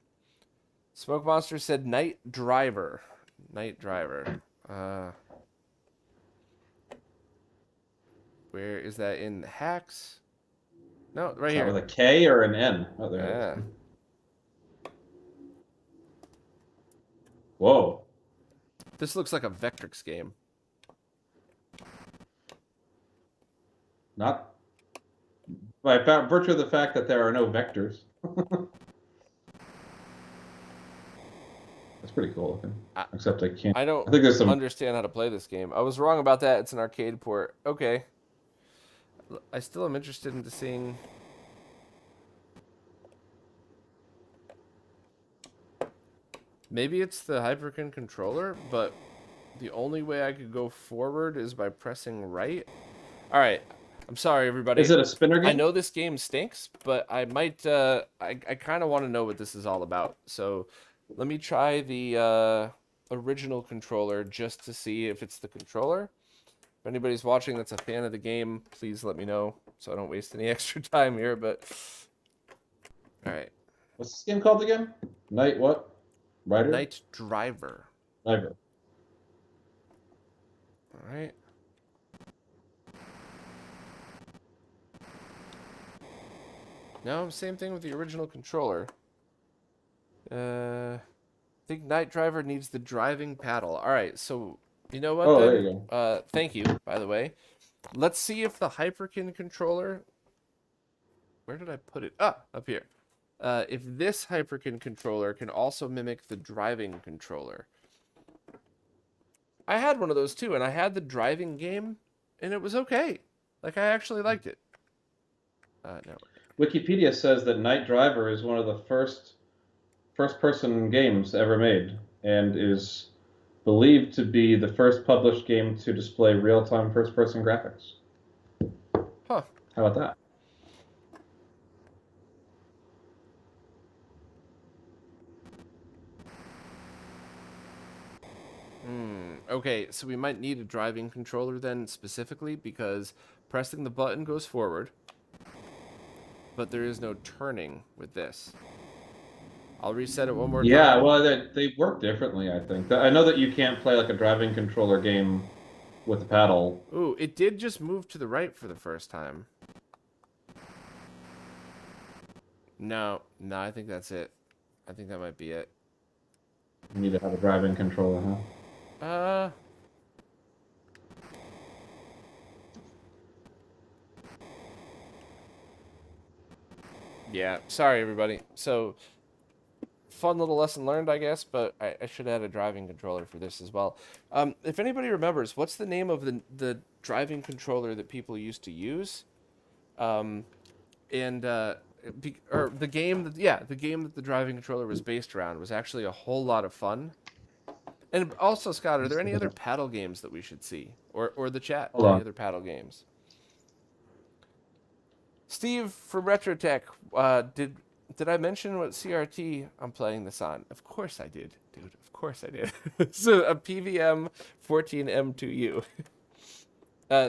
Smoke Monster said Night Driver. Night Driver. Where is that in hacks? No, right here. With a K or an N? Oh, there it is. Whoa. This looks like a Vectrix game. Not by virtue of the fact that there are no vectors. That's pretty cool looking. Except I can't. I don't think there's some... understand how to play this game. I was wrong about that. It's an arcade port. Okay. I still am interested in seeing. Maybe it's the Hyperkin controller, but the only way I could go forward is by pressing right. All right. I'm sorry, everybody. Is it a spinner game? I know this game stinks, but I might. I kind of want to know what this is all about. So let me try the original controller just to see if it's the controller. If anybody's watching that's a fan of the game, please let me know so I don't waste any extra time here. But all right. What's this game called again? Night what? Rider? Night Driver. Driver. All right. No, same thing with the original controller. I think Night Driver needs the driving paddle. All right, so you know what? Oh, then? there you go. Thank you, by the way. Let's see if the Hyperkin controller. Where did I put it? Ah, up here. If this Hyperkin controller can also mimic the driving controller. I had one of those too, and I had the driving game, and it was okay. Like, I actually liked it. No. Wikipedia says that Night Driver is one of the first-person games ever made, and is believed to be the first published game to display real-time first-person graphics. Huh. How about that? Okay, so we might need a driving controller then specifically, because pressing the button goes forward, but there is no turning with this. I'll reset it one more time. Yeah, well, they work differently, I think. I know that you can't play like a driving controller game with the paddle. Ooh, it did just move to the right for the first time. No, I think that's it. I think that might be it. You need to have a driving controller, huh? Yeah, sorry everybody. So, fun little lesson learned, I guess, but I should have had a driving controller for this as well. If anybody remembers, what's the name of the driving controller that people used to use? Or the game that the driving controller was based around was actually a whole lot of fun. And also, Scott, are there any other paddle games that we should see? Or the chat, any other paddle games? Steve from RetroTech, did I mention what CRT I'm playing this on? Of course I did, dude. Of course I did. So a PVM 14M2U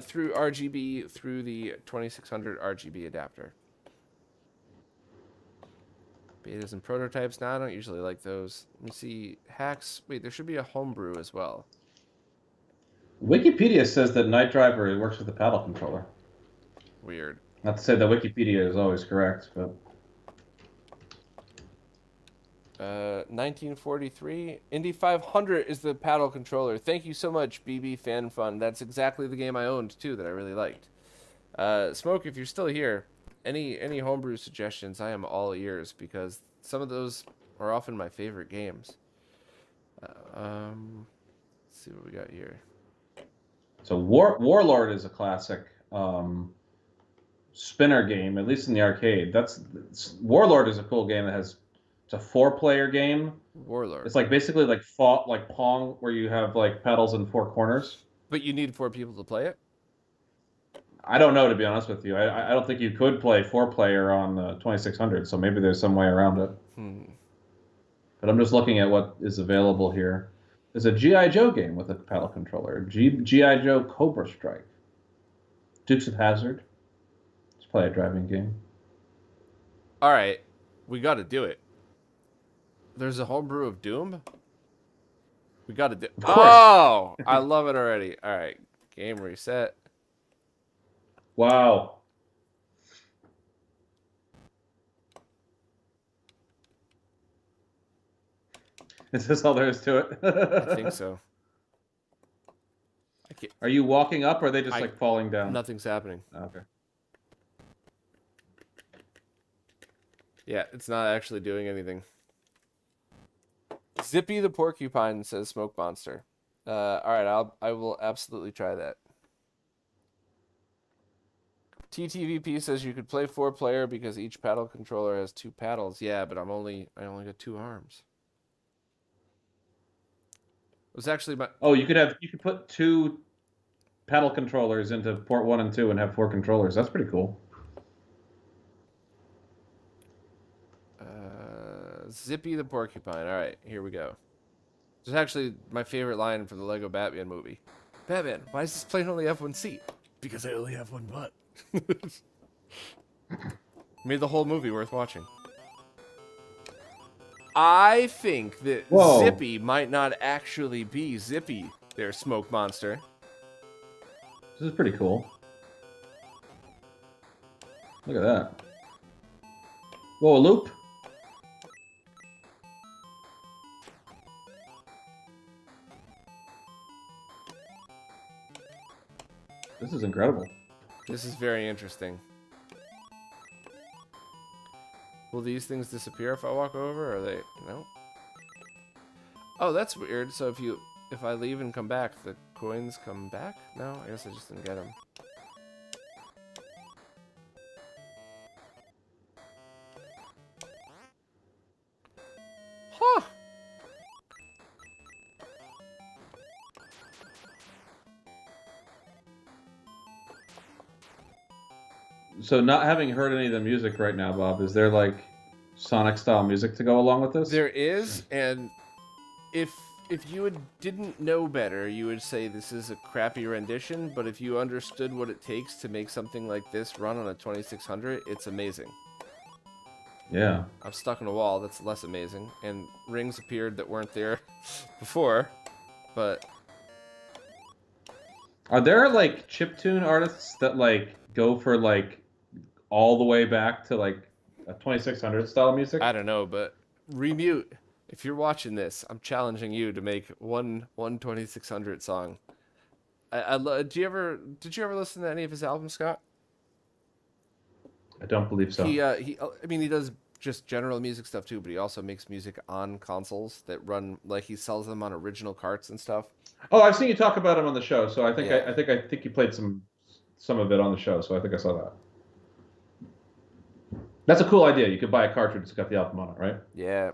through RGB through the 2600 RGB adapter. Betas and prototypes. Now I don't usually like those. Let me see. Hacks. Wait, there should be a homebrew as well. Wikipedia says that Night Driver works with the paddle controller. Weird. Not to say that Wikipedia is always correct, but... 1943. Indy 500 is the paddle controller. Thank you so much, BB Fan Fun. That's exactly the game I owned, too, that I really liked. Smoke, if you're still here, any homebrew suggestions, I am all ears, because some of those are often my favorite games. Let's see what we got here. So Warlord is a classic spinner game, at least in the arcade. Warlord is a cool game that has it's a 4-player game. Warlord. It's like basically like Pong, where you have like pedals in 4 corners. But you need 4 people to play it? I don't know, to be honest with you. I don't think you could play 4-player on the 2600, so maybe there's some way around it. But I'm just looking at what is available here. There's a G.I. Joe game with a paddle controller. G.I. Joe Cobra Strike. Dukes of Hazzard. Let's play a driving game. All right. We got to do it. There's a homebrew of Doom? We got to do it. Oh! I love it already. All right. Game reset. Wow. Is this all there is to it? I think so. Are you walking up, or are they just like falling down? Nothing's happening. Okay. Yeah, it's not actually doing anything. Zippy the Porcupine, says Smoke Monster. All right, I will absolutely try that. TTVP says you could play 4-player because each paddle controller has 2 paddles. Yeah, but I only got 2 arms. It was actually my... Oh, you could put 2 paddle controllers into port 1 and 2 and have 4 controllers. That's pretty cool. Zippy the Porcupine. All right, here we go. This is actually my favorite line from the Lego Batman movie. Batman, why does this plane only have 1 seat? Because I only have 1 butt. Made the whole movie worth watching. I think that Zippy might not actually be Zippy, there, Smoke Monster. This is pretty cool. Look at that. Whoa, a loop? This is incredible. This is very interesting. Will these things disappear if I walk over? Or are they... No? Oh, that's weird. So if I leave and come back, the coins come back? No? I guess I just didn't get them. Huh! So not having heard any of the music right now, Bob, is there like Sonic-style music to go along with this? There is, and if you didn't know better, you would say this is a crappy rendition, but if you understood what it takes to make something like this run on a 2600, it's amazing. Yeah. I'm stuck in a wall, that's less amazing, and rings appeared that weren't there before, but... Are there like chiptune artists that like go for like all the way back to like a 2600 style music? I don't know, but Remute, if you're watching this, I'm challenging you to make one 2600 song. Did you ever listen to any of his albums, Scott? I don't believe so. He does just general music stuff too, but he also makes music on consoles that run, like he sells them on original carts and stuff. Oh, I've seen you talk about him on the show, so I think I think you played some of it on the show, so I think I saw that. That's a cool idea. You could buy a cartridge that's got the album on it, right? Yeah.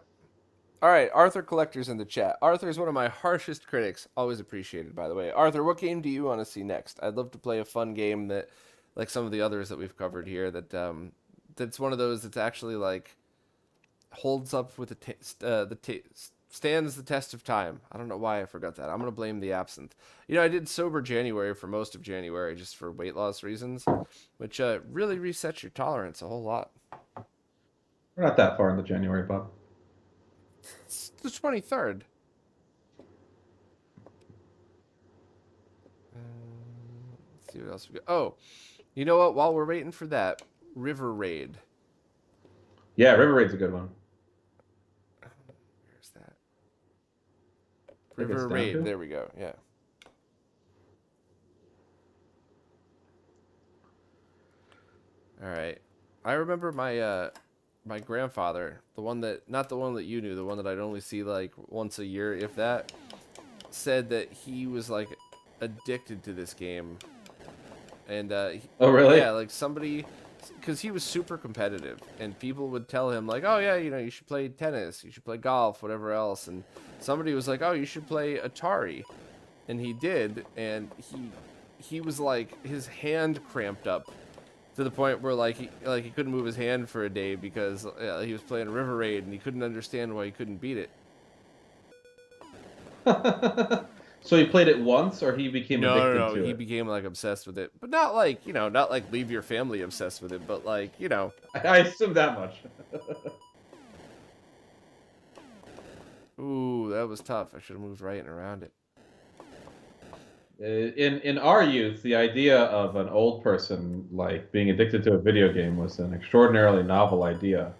All right, Arthur Collector's in the chat. Arthur is one of my harshest critics. Always appreciated, by the way. Arthur, what game do you want to see next? I'd love to play a fun game that, like some of the others that we've covered here, that's one of those that's actually like holds up with stands the test of time. I don't know why I forgot that. I'm gonna blame the absinthe. I did sober January for most of January just for weight loss reasons, which really resets your tolerance a whole lot. We're not that far into January, Bob. It's the 23rd. Let's see what else we got. Oh, you know what? While we're waiting for that, River Raid. Yeah, River Raid's a good one. River Raid. There we go. Yeah. All right. I remember my my grandfather, not the one that you knew, the one that I'd only see like once a year, if that, said that he was like addicted to this game. And oh really? Yeah, like somebody, because he was super competitive, and people would tell him like, oh yeah, you should play tennis, you should play golf, whatever else, and somebody was like, oh, you should play Atari, and he did, and he was like, his hand cramped up to the point where like he couldn't move his hand for a day because he was playing River Raid and he couldn't understand why he couldn't beat it. So he played it once, or he became addicted to it? No, he became like obsessed with it, but not like not like leave your family obsessed with it, but like I assume that much. Ooh, that was tough. I should have moved right and around it. In our youth, the idea of an old person like being addicted to a video game was an extraordinarily novel idea.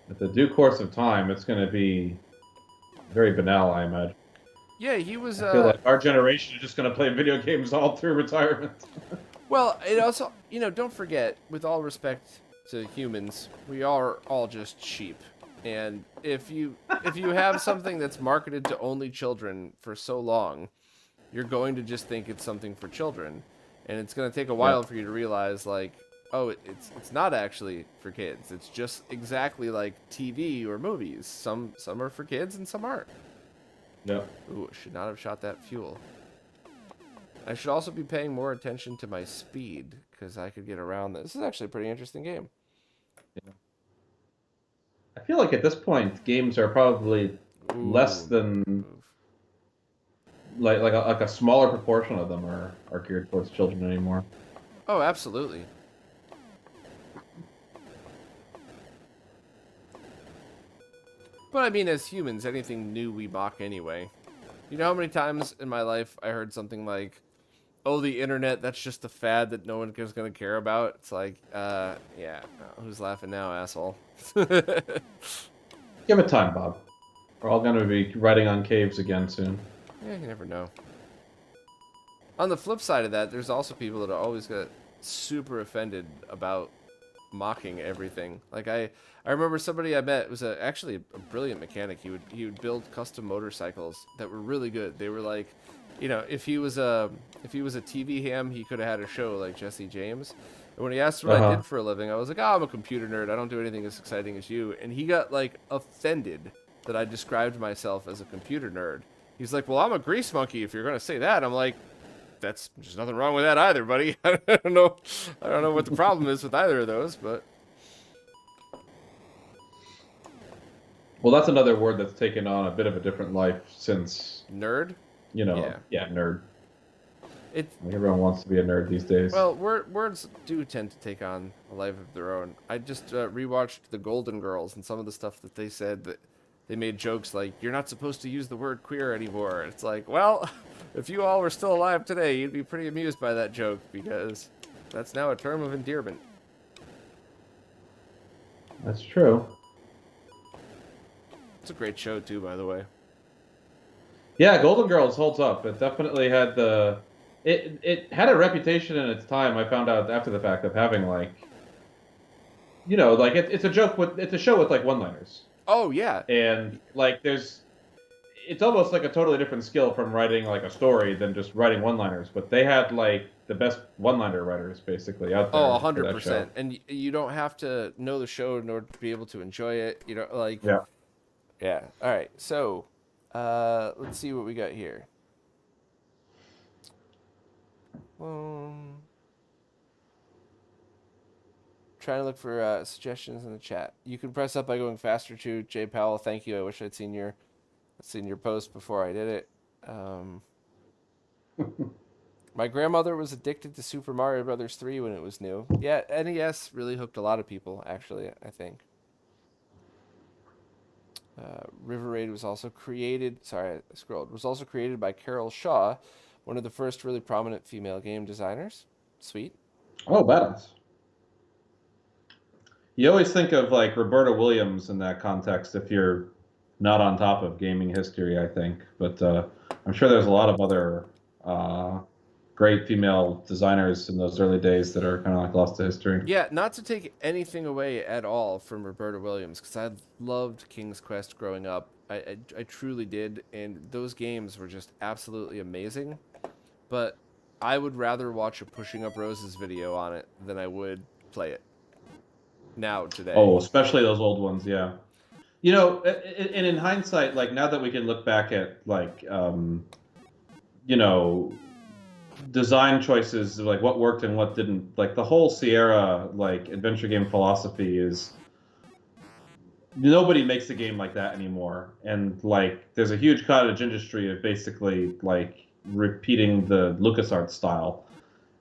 At the due course of time, it's going to be very banal, I imagine. Yeah, he was. I feel like our generation is just going to play video games all through retirement. Well, it also, don't forget, with all respect to humans, we are all just sheep. And if you have something that's marketed to only children for so long, you're going to just think it's something for children, and it's going to take a while for you to realize, like, oh, it's not actually for kids. It's just exactly like TV or movies. Some are for kids and some aren't. Yeah. Ooh, I should not have shot that fuel. I should also be paying more attention to my speed, because I could get around this. This is actually a pretty interesting game. Yeah. I feel like at this point, games are probably less than like a smaller proportion of them are geared towards children anymore. Oh, absolutely. But I mean, as humans, anything new we mock anyway. You know how many times in my life I heard something like, oh, the internet, that's just a fad that no one is going to care about? It's like, yeah, who's laughing now, asshole? Give it time, Bob. We're all going to be writing on caves again soon. Yeah, you never know. On the flip side of that, there's also people that are always get super offended about mocking everything. Like I remember somebody I met was actually a brilliant mechanic. He would build custom motorcycles that were really good. They were like, if he was a TV ham, he could have had a show like Jesse James. And when he asked what I did for a living, I was like, oh, I'm a computer nerd. I don't do anything as exciting as you. And he got like offended that I described myself as a computer nerd. He's like, well, I'm a grease monkey if you're going to say that. I'm like, there's nothing wrong with that either, buddy. I don't know what the problem is with either of those, but. Well, that's another word that's taken on a bit of a different life since nerd. Yeah, nerd. Like everyone wants to be a nerd these days. Well, words do tend to take on a life of their own. I just rewatched The Golden Girls, and some of the stuff that they said, that they made jokes like, you're not supposed to use the word queer anymore. It's like, well, if you all were still alive today, you'd be pretty amused by that joke, because that's now a term of endearment. That's true. It's a great show, too, by the way. Yeah, Golden Girls holds up. It definitely had it had a reputation in its time. I found out after the fact of having like, it's a show with like one-liners. Oh yeah. And like it's almost like a totally different skill from writing like a story than just writing one-liners. But they had like the best one-liner writers basically out there. Oh, 100%. And you don't have to know the show in order to be able to enjoy it. Yeah. Yeah. All right. So, let's see what we got here. Trying to look for suggestions in the chat. You can press up by going faster too. Jay Powell, thank you. I wish I'd seen your post before I did it. My grandmother was addicted to Super Mario Brothers 3 when it was new. Yeah, NES really hooked a lot of people, actually, I think. River Raid was also created... Sorry, I scrolled. Was also created by Carol Shaw, one of the first really prominent female game designers. Sweet. Oh, badass. You always think of like Roberta Williams in that context if you're not on top of gaming history, I think. But I'm sure there's a lot of other great female designers in those early days that are kind of like lost to history. Yeah, not to take anything away at all from Roberta Williams, because I loved King's Quest growing up. I truly did, and those games were just absolutely amazing. But I would rather watch a Pushing Up Roses video on it than I would play it now, today. Oh, especially those old ones, yeah. You know, and in hindsight, like now that we can look back at like, you know, design choices, like what worked and what didn't, like the whole Sierra like adventure game philosophy is nobody makes a game like that anymore. And like there's a huge cottage industry of basically like repeating the LucasArts style.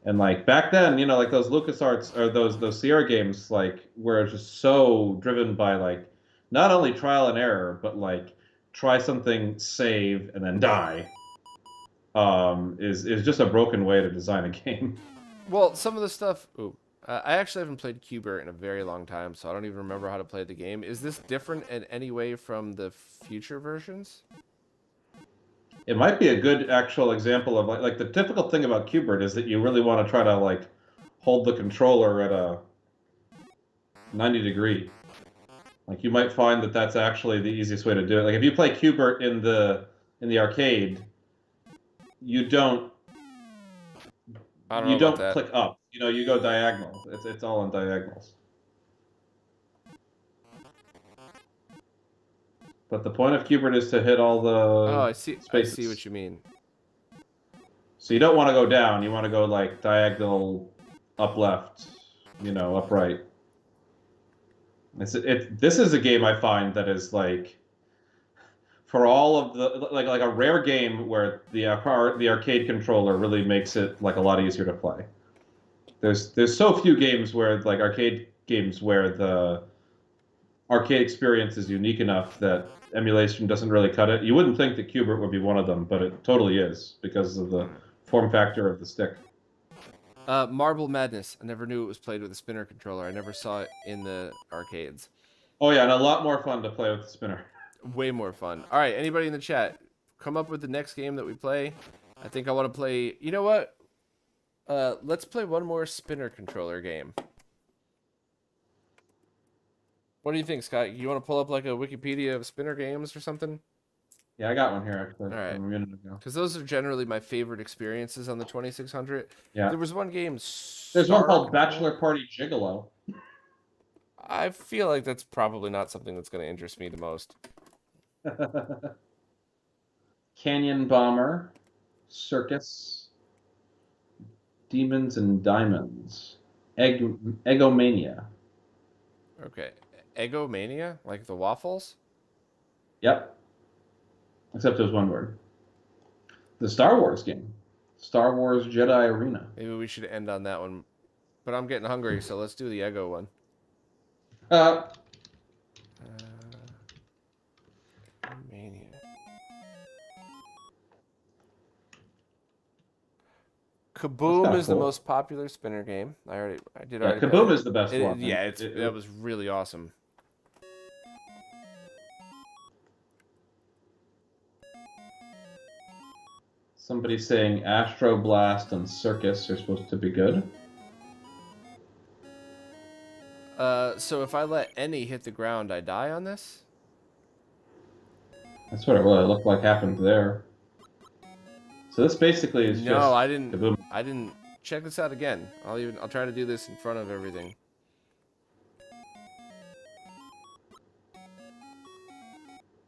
And like back then, you know, like those LucasArts or those Sierra games like were just so driven by like not only trial and error, but like try something, save, and then die. Is just a broken way to design a game. Well, some of the stuff. Ooh, I actually haven't played Qbert in a very long time, so I don't even remember how to play the game. Is this different in any way from the future versions? It might be a good actual example of like the difficult thing about Qbert is that you really want to try to like hold the controller at a 90 degree. Like you might find that that's actually the easiest way to do it. Like if you play Qbert in the arcade, you don't click up. You know, you go diagonal. It's all on diagonals. But the point of Qbert is to hit all the I see what you mean. So you don't want to go down. You want to go like diagonal, up left, you know, up right. This is a game I find that is like for all of the like a rare game where the arcade controller really makes it like a lot easier to play. There's so few games where like arcade games where the arcade experience is unique enough that emulation doesn't really cut it. You wouldn't think that Qbert would be one of them, but it totally is because of the form factor of the stick. Marble Madness. I never knew it was played with a spinner controller. I never saw it in the arcades. Oh yeah, and a lot more fun to play with the spinner. Way more fun. All right, anybody in the chat, come up with the next game that we play. I think I want to play... You know what? Let's play one more spinner controller game. What do you think, Scott? You want to pull up like a Wikipedia of spinner games or something? Yeah, I got one here actually. All right. Because those are generally my favorite experiences on the 2600. Yeah. There was one game... There's one called Bachelor Party Gigolo. I feel like that's probably not something that's going to interest me the most. Canyon Bomber, Circus, Demons and Diamonds, Egomania. Okay. Egomania? Like the waffles? Yep. Except there's one word. The Star Wars game. Star Wars Jedi Arena. Maybe we should end on that one. But I'm getting hungry, so let's do the Ego one. Mania. Kaboom is the most popular spinner game. I did already. Kaboom is the best one. Yeah, that was really awesome. Somebody's saying Astro Blast and Circus are supposed to be good. So if I let any hit the ground, I die on this? That's what it looked like happened there. So this basically is just I didn't. Kaboom. I didn't. Check this out again. I'll try to do this in front of everything.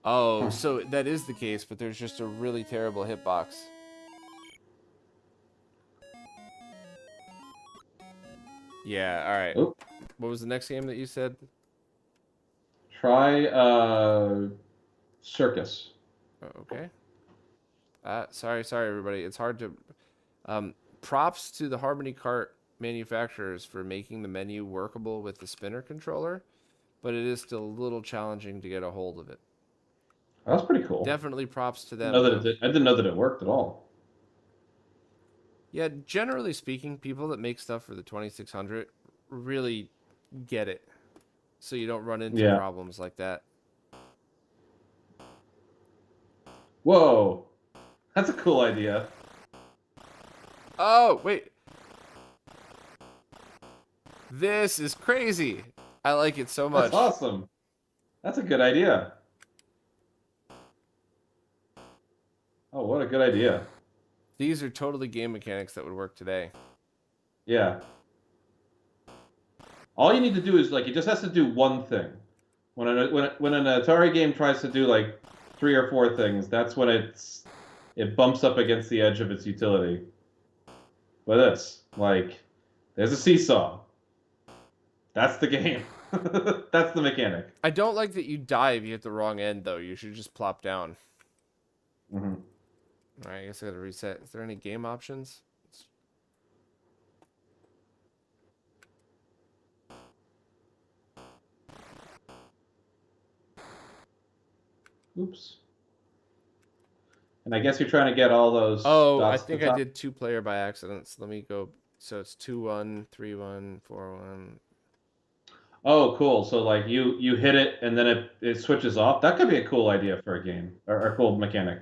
Oh, so that is the case, but there's just a really terrible hitbox. Yeah, all right. Oop. What was the next game that you said? Try Circus. Oh, okay. Sorry, everybody. It's hard to... props to the Harmony Kart manufacturers for making the menu workable with the spinner controller, but it is still a little challenging to get a hold of it. That's pretty cool. Definitely props to them. I didn't know that it worked at all. Yeah, generally speaking, people that make stuff for the 2600 really get it, so you don't run into problems like that. Whoa, that's a cool idea. Oh, wait. This is crazy. I like it so That's much. awesome. That's a good idea. Oh, what a good idea. These are totally game mechanics that would work today. Yeah. All you need to do is like it just has to do one thing. When an Atari game tries to do like 3 or 4 things, that's when it bumps up against the edge of its utility. But this, like, there's a seesaw. That's the game. That's the mechanic. I don't like that you die if you hit the wrong end, though. You should just plop down. Mm-hmm. All right, I guess I gotta reset. Is there any game options? Oops. And I guess you're trying to get all those Oh, I dots at think the I top. did 2-player by accident. So let me go. So it's 2-1, 3-1, 4-1. Oh, cool. So like you hit it and then it switches off. That could be a cool idea for a game or a cool mechanic.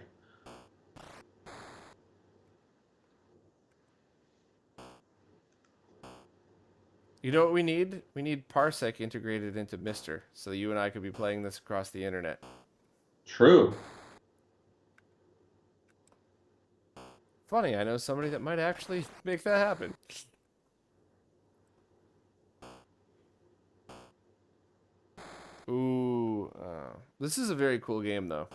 You know what we need? We need Parsec integrated into Mister, so you and I could be playing this across the internet. True. Funny, I know somebody that might actually make that happen. Ooh, this is a very cool game, though.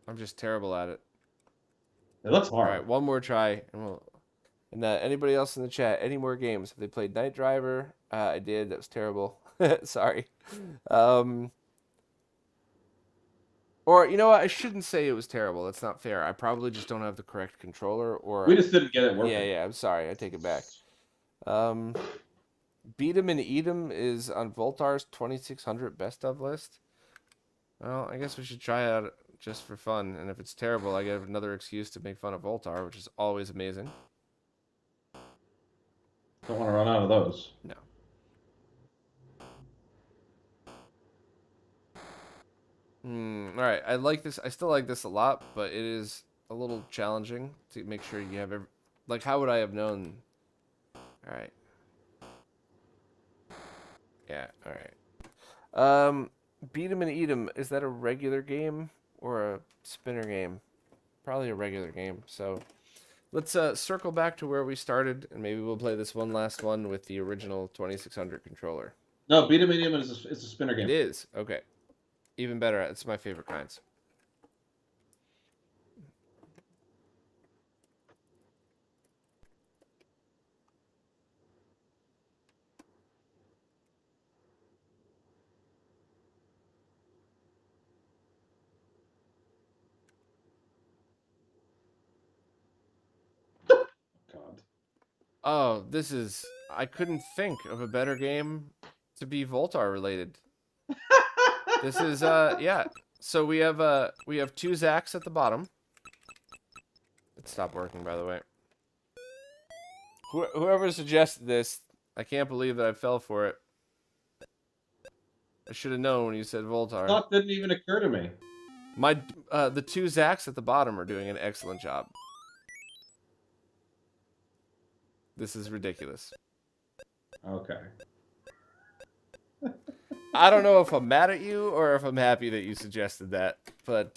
I'm just terrible at it. It looks All hard. right, one more try, and we'll. And anybody else in the chat, any more games? Have they played Night Driver? I did. That was terrible. Sorry. Or, you know what? I shouldn't say it was terrible. That's not fair. I probably just don't have the correct controller. Or We just didn't get it working. yeah. I'm sorry. I take it back. Beat 'em and Eat 'em is on Voltar's 2600 best of list. Well, I guess we should try it out just for fun. And if it's terrible, I get another excuse to make fun of Voltar, which is always amazing. Don't want to run out of those. No. All right. I like this. I still like this a lot, but it is a little challenging to make sure you have every. Like, how would I have known? All right. Yeah. All right. Beat 'em and Eat 'em. Is that a regular game or a spinner game? Probably a regular game. So let's circle back to where we started, and maybe we'll play this one last one with the original 2600 controller. No, Beat 'em Medium is it's a spinner game. It is. Okay. Even better. It's my favorite kinds. God. Oh, this is. I couldn't think of a better game to be Voltar related. This is yeah. So we have 2 Zacks at the bottom. It stopped working, by the way. Whoever suggested this, I can't believe that I fell for it. I should have known when you said Voltar. Thought didn't even occur to me. The 2 Zacks at the bottom are doing an excellent job. This is ridiculous. Okay. I don't know if I'm mad at you or if I'm happy that you suggested that, but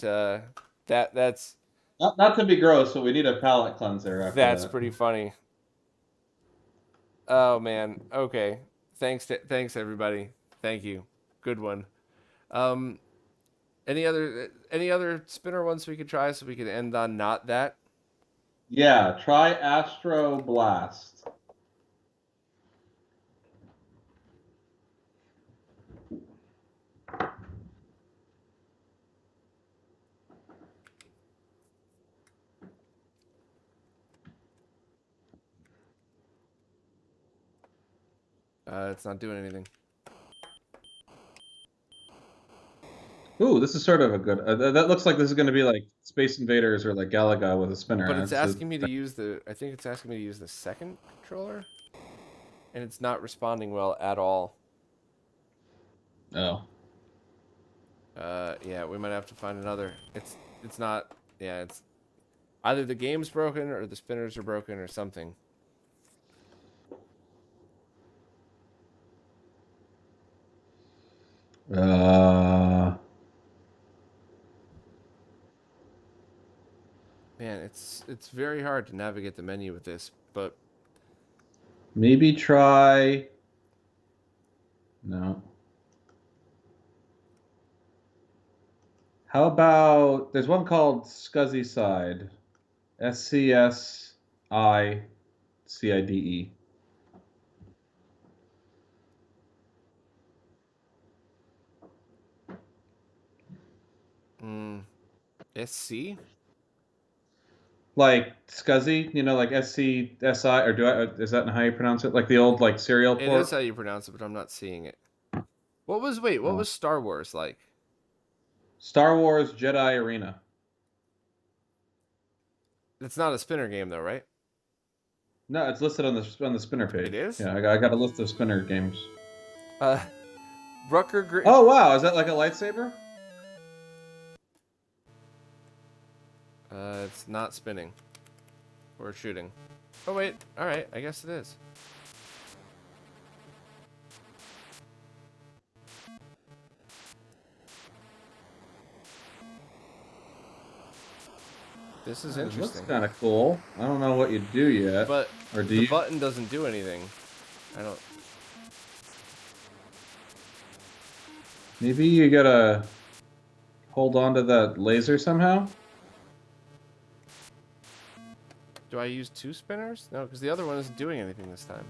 that's Not to be gross, but we need a palate cleanser after that's that. pretty funny. Oh man. Okay. Thanks everybody. Thank you. Good one. Any other spinner ones we could try so we could end on not that? Yeah, try Astro Blast. It's not doing anything. Ooh, this is sort of a good. That looks like this is going to be like Space Invaders or like Galaga with a spinner. But it's asking me to use the. I think it's asking me to use the second controller, and it's not responding well at all. Oh. Yeah, we might have to find another. It's not. Yeah, it's either the game's broken or the spinners are broken or something. Uh, Man, it's very hard to navigate the menu with this, but maybe try. No. How about there's one called Scuzzy Side, SCSICIDE. SC? Like Scuzzy, like SCSI, or is that how you pronounce it? Like the old cereal It is port. how you pronounce it, but I'm not seeing it. What Oh. was Star Wars like? Star Wars Jedi Arena. It's not a spinner game though, right? No, it's listed on the spinner It page. is? Yeah, I got a list of spinner games. Uh, Rucker Gr- Oh wow, is that like a lightsaber? It's not spinning. Or shooting. Oh wait, alright, I guess it is. This is It looks interesting. kind of cool. I don't know what you do yet. But or do the you? button doesn't do anything. I don't... Maybe you gotta hold on to that laser somehow? Do I use 2 spinners? No, because the other one isn't doing anything this time.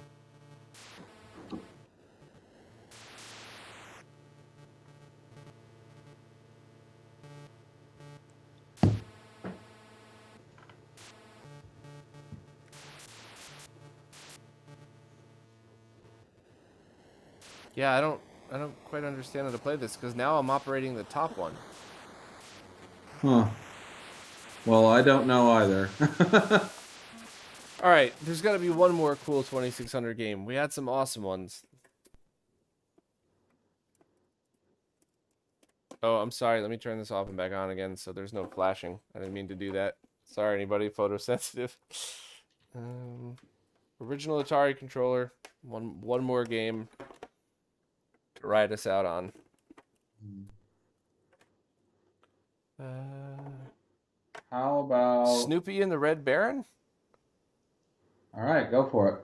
Yeah, I don't quite understand how to play this because now I'm operating the top one. Huh. Well, I don't know either. All right, there's got to be one more cool 2600 game. We had some awesome ones. Oh, I'm sorry. Let me turn this off and back on again so there's no flashing. I didn't mean to do that. Sorry, anybody photosensitive. Original Atari controller. One more game to ride us out on. How about Snoopy and the Red Baron? All right, go for it.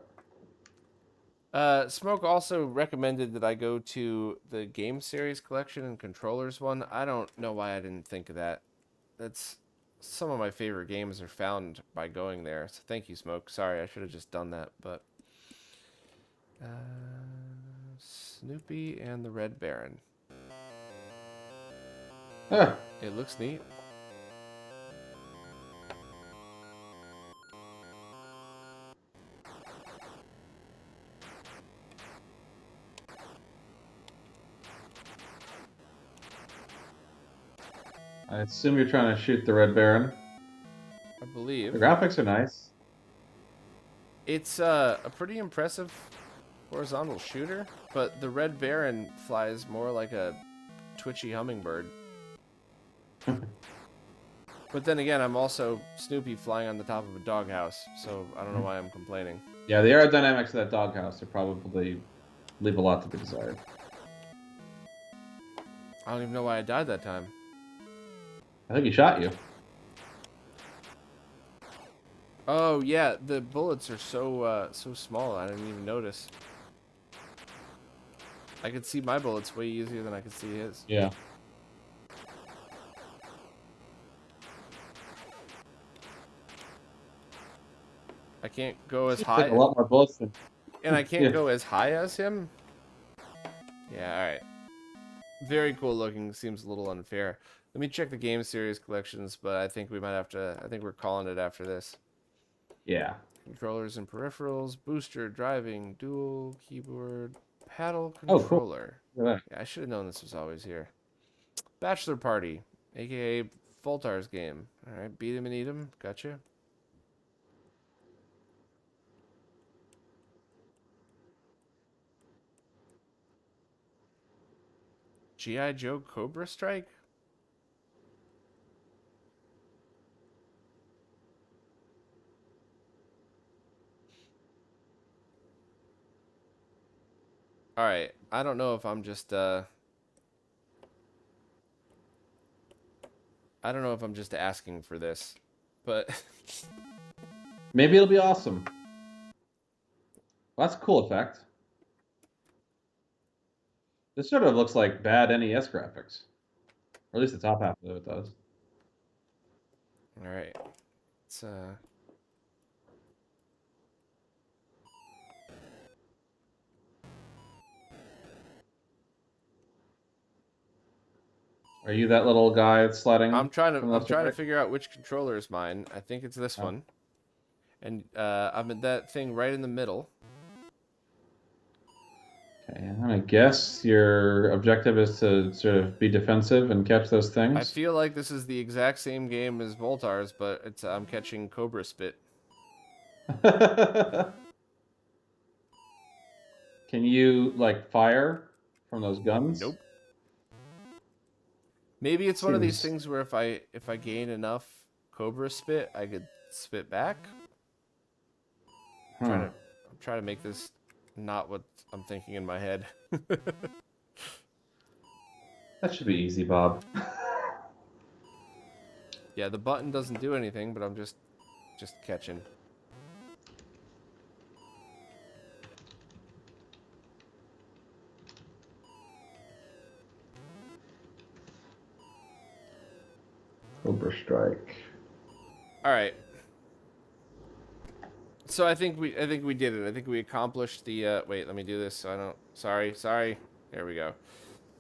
Smoke also recommended that I go to the game series collection and controllers one. I don't know why I didn't think of that. That's some of my favorite games are found by going there. So thank you, Smoke. Sorry, I should have just done that, but Snoopy and the Red Baron. Huh. It looks neat. I assume you're trying to shoot the Red Baron. I believe. The graphics are nice. It's a pretty impressive horizontal shooter, but the Red Baron flies more like a twitchy hummingbird. But then again, I'm also Snoopy flying on the top of a doghouse, so I don't know why I'm complaining. Yeah, the aerodynamics of that doghouse are probably leave a lot to be desired. I don't even know why I died that time. I think he shot you. Oh yeah, the bullets are so small. I didn't even notice. I could see my bullets way easier than I could see his. Yeah. I can't go as Seems high, like a lot more bullets than. and I can't Yeah. go as high as him. Yeah, all right. Very cool looking. Seems a little unfair. Let me check the game series collections, but I think we might have to. I think we're calling it after this. Yeah. Controllers and peripherals, booster, driving, dual, keyboard, paddle Oh, cool. controller. Look at Yeah, I should have known this was always here. Bachelor Party, aka Voltar's game. All right, beat him and eat him. Gotcha. G.I. Joe Cobra Strike? All right. I don't know if I'm just I don't know if I'm just asking for this, but Maybe it'll be awesome. Well, that's a cool effect. This sort of looks like bad NES graphics. Or at least the top half of it does. all right. It's Are you that little guy that's sliding? I'm trying from to left to right? figure out which controller is mine. I think it's this one. And I'm in that thing right in the middle. Okay, I'm gonna guess your objective is to sort of be defensive and catch those things. I feel like this is the exact same game as Voltar's, but it's I'm catching Cobra Spit. Can you like fire from those guns? Nope. Maybe it's one of these things where if I gain enough Cobra Spit, I could spit back. I'm trying to make this not what I'm thinking in my head. That should be easy, Bob. Yeah, the button doesn't do anything, but I'm just catching. Cobra Strike. All right. So I think we did it. I think we accomplished the wait, let me do this so I don't sorry. There we go.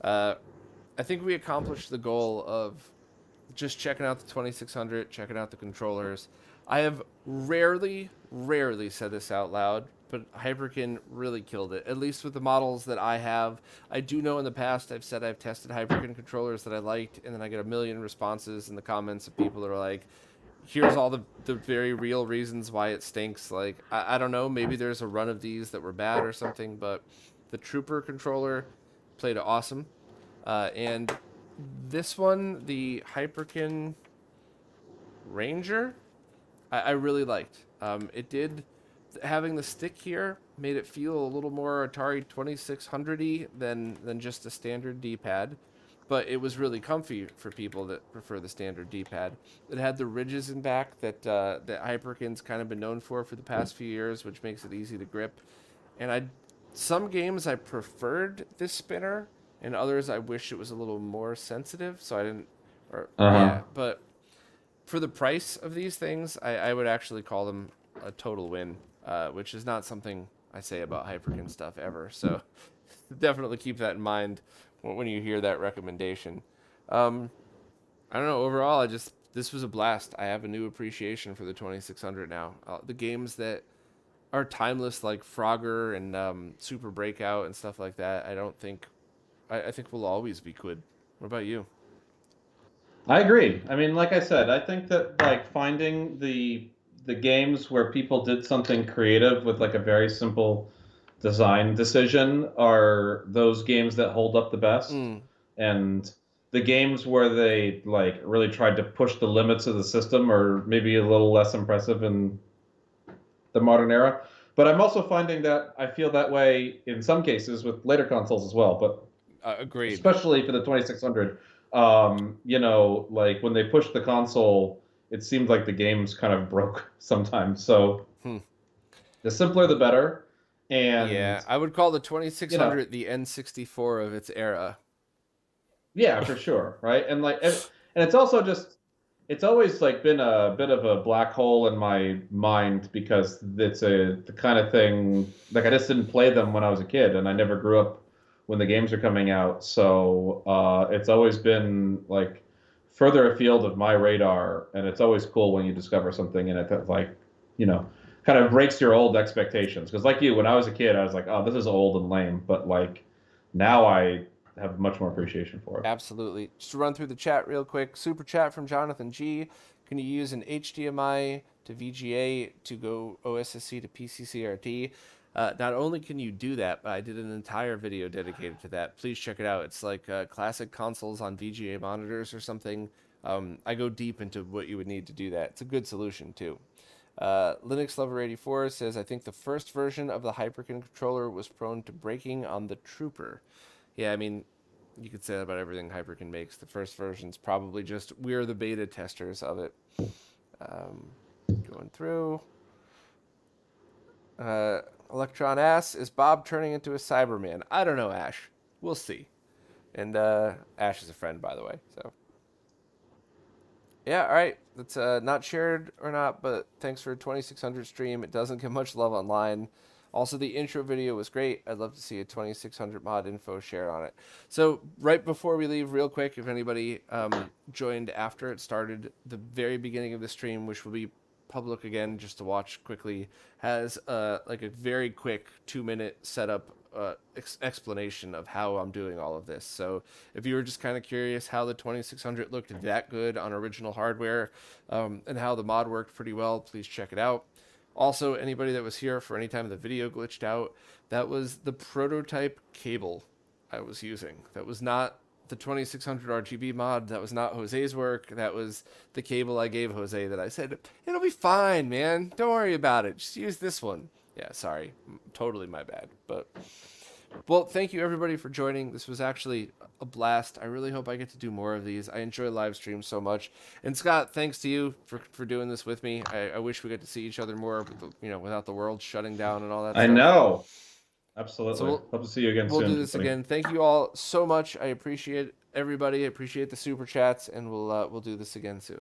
I think we accomplished the goal of just checking out the 2600, checking out the controllers. I have rarely said this out loud, but Hyperkin really killed it, at least with the models that I have. I do know in the past I've said I've tested Hyperkin controllers that I liked, and then I get a million responses in the comments of people that are like, here's all the very real reasons why it stinks. Like, I don't know, maybe there's a run of these that were bad or something, but the Trooper controller played awesome. And this one, the Hyperkin Ranger, I really liked. It did, having the stick here made it feel a little more Atari 2600-y than just a standard D-pad. But it was really comfy for people that prefer the standard D-pad. It had the ridges in back that Hyperkin's kind of been known for the past few years, which makes it easy to grip. And some games I preferred this spinner, and others I wish it was a little more sensitive, so I didn't. Yeah, but for the price of these things, I would actually call them a total win, which is not something I say about Hyperkin stuff ever. So definitely keep that in mind when you hear that recommendation. I don't know. Overall, this was a blast. I have a new appreciation for the 2600 now. The games that are timeless, like Frogger and Super Breakout and stuff like that, I think will always be good. What about you? I agree. I mean, like I said, I think that like finding the games where people did something creative with like a very simple design decision are those games that hold up the best. And the games where they like really tried to push the limits of the system are maybe a little less impressive in the modern era. But I'm also finding that I feel that way in some cases with later consoles as well. But agreed. Especially for the 2600. You know, like when they pushed the console, it seemed like the games kind of broke sometimes. So the simpler, the better. And yeah, I would call the 2600 the N64 of its era. Yeah, for sure, right? And like, and it's also just, it's always like been a bit of a black hole in my mind because it's the kind of thing like I just didn't play them when I was a kid, and I never grew up when the games are coming out. So it's always been like further afield of my radar, and it's always cool when you discover something in it that like, kind of breaks your old expectations. Because like you, when I was a kid, I was like, oh, this is old and lame. But like now I have much more appreciation for it. Absolutely. Just to run through the chat real quick. Super chat from Jonathan G. Can you use an HDMI to VGA to go OSSC to PCCRT? Not only can you do that, but I did an entire video dedicated to that. Please check it out. It's like classic consoles on VGA monitors or something. I go deep into what you would need to do that. It's a good solution too. Linux Lover 84 says, I think the first version of the Hyperkin controller was prone to breaking on the Trooper. Yeah, I mean, you could say that about everything Hyperkin makes. The first version's probably just, we're the beta testers of it. Going through. Electron asks, is Bob turning into a Cyberman? I don't know, Ash. We'll see. And Ash is a friend, by the way, so. Yeah, all right. That's not shared or not, but thanks for 2600 stream. It doesn't get much love online. Also, the intro video was great. I'd love to see a 2600 mod info shared on it. So right before we leave, real quick, if anybody joined after it started, the very beginning of the stream, which will be public again just to watch quickly, has like a very quick 2-minute setup explanation of how I'm doing all of this. So if you were just kind of curious how the 2600 looked that good on original hardware and how the mod worked pretty well, please check it out. Also, anybody that was here for any time the video glitched out, that was the prototype cable I was using. That was not the 2600 RGB mod. That was not Jose's work. That was the cable I gave Jose that I said, it'll be fine, man. Don't worry about it. Just use this one. Yeah, sorry. Totally my bad. But, well, thank you everybody for joining. This was actually a blast. I really hope I get to do more of these. I enjoy live streams so much. And Scott, thanks to you for doing this with me. I wish we got to see each other more, without the world shutting down and all that stuff. I know. Absolutely. So hope to see you again soon. We'll do this again. Thank you all so much. I appreciate everybody. I appreciate the super chats, and we'll do this again soon.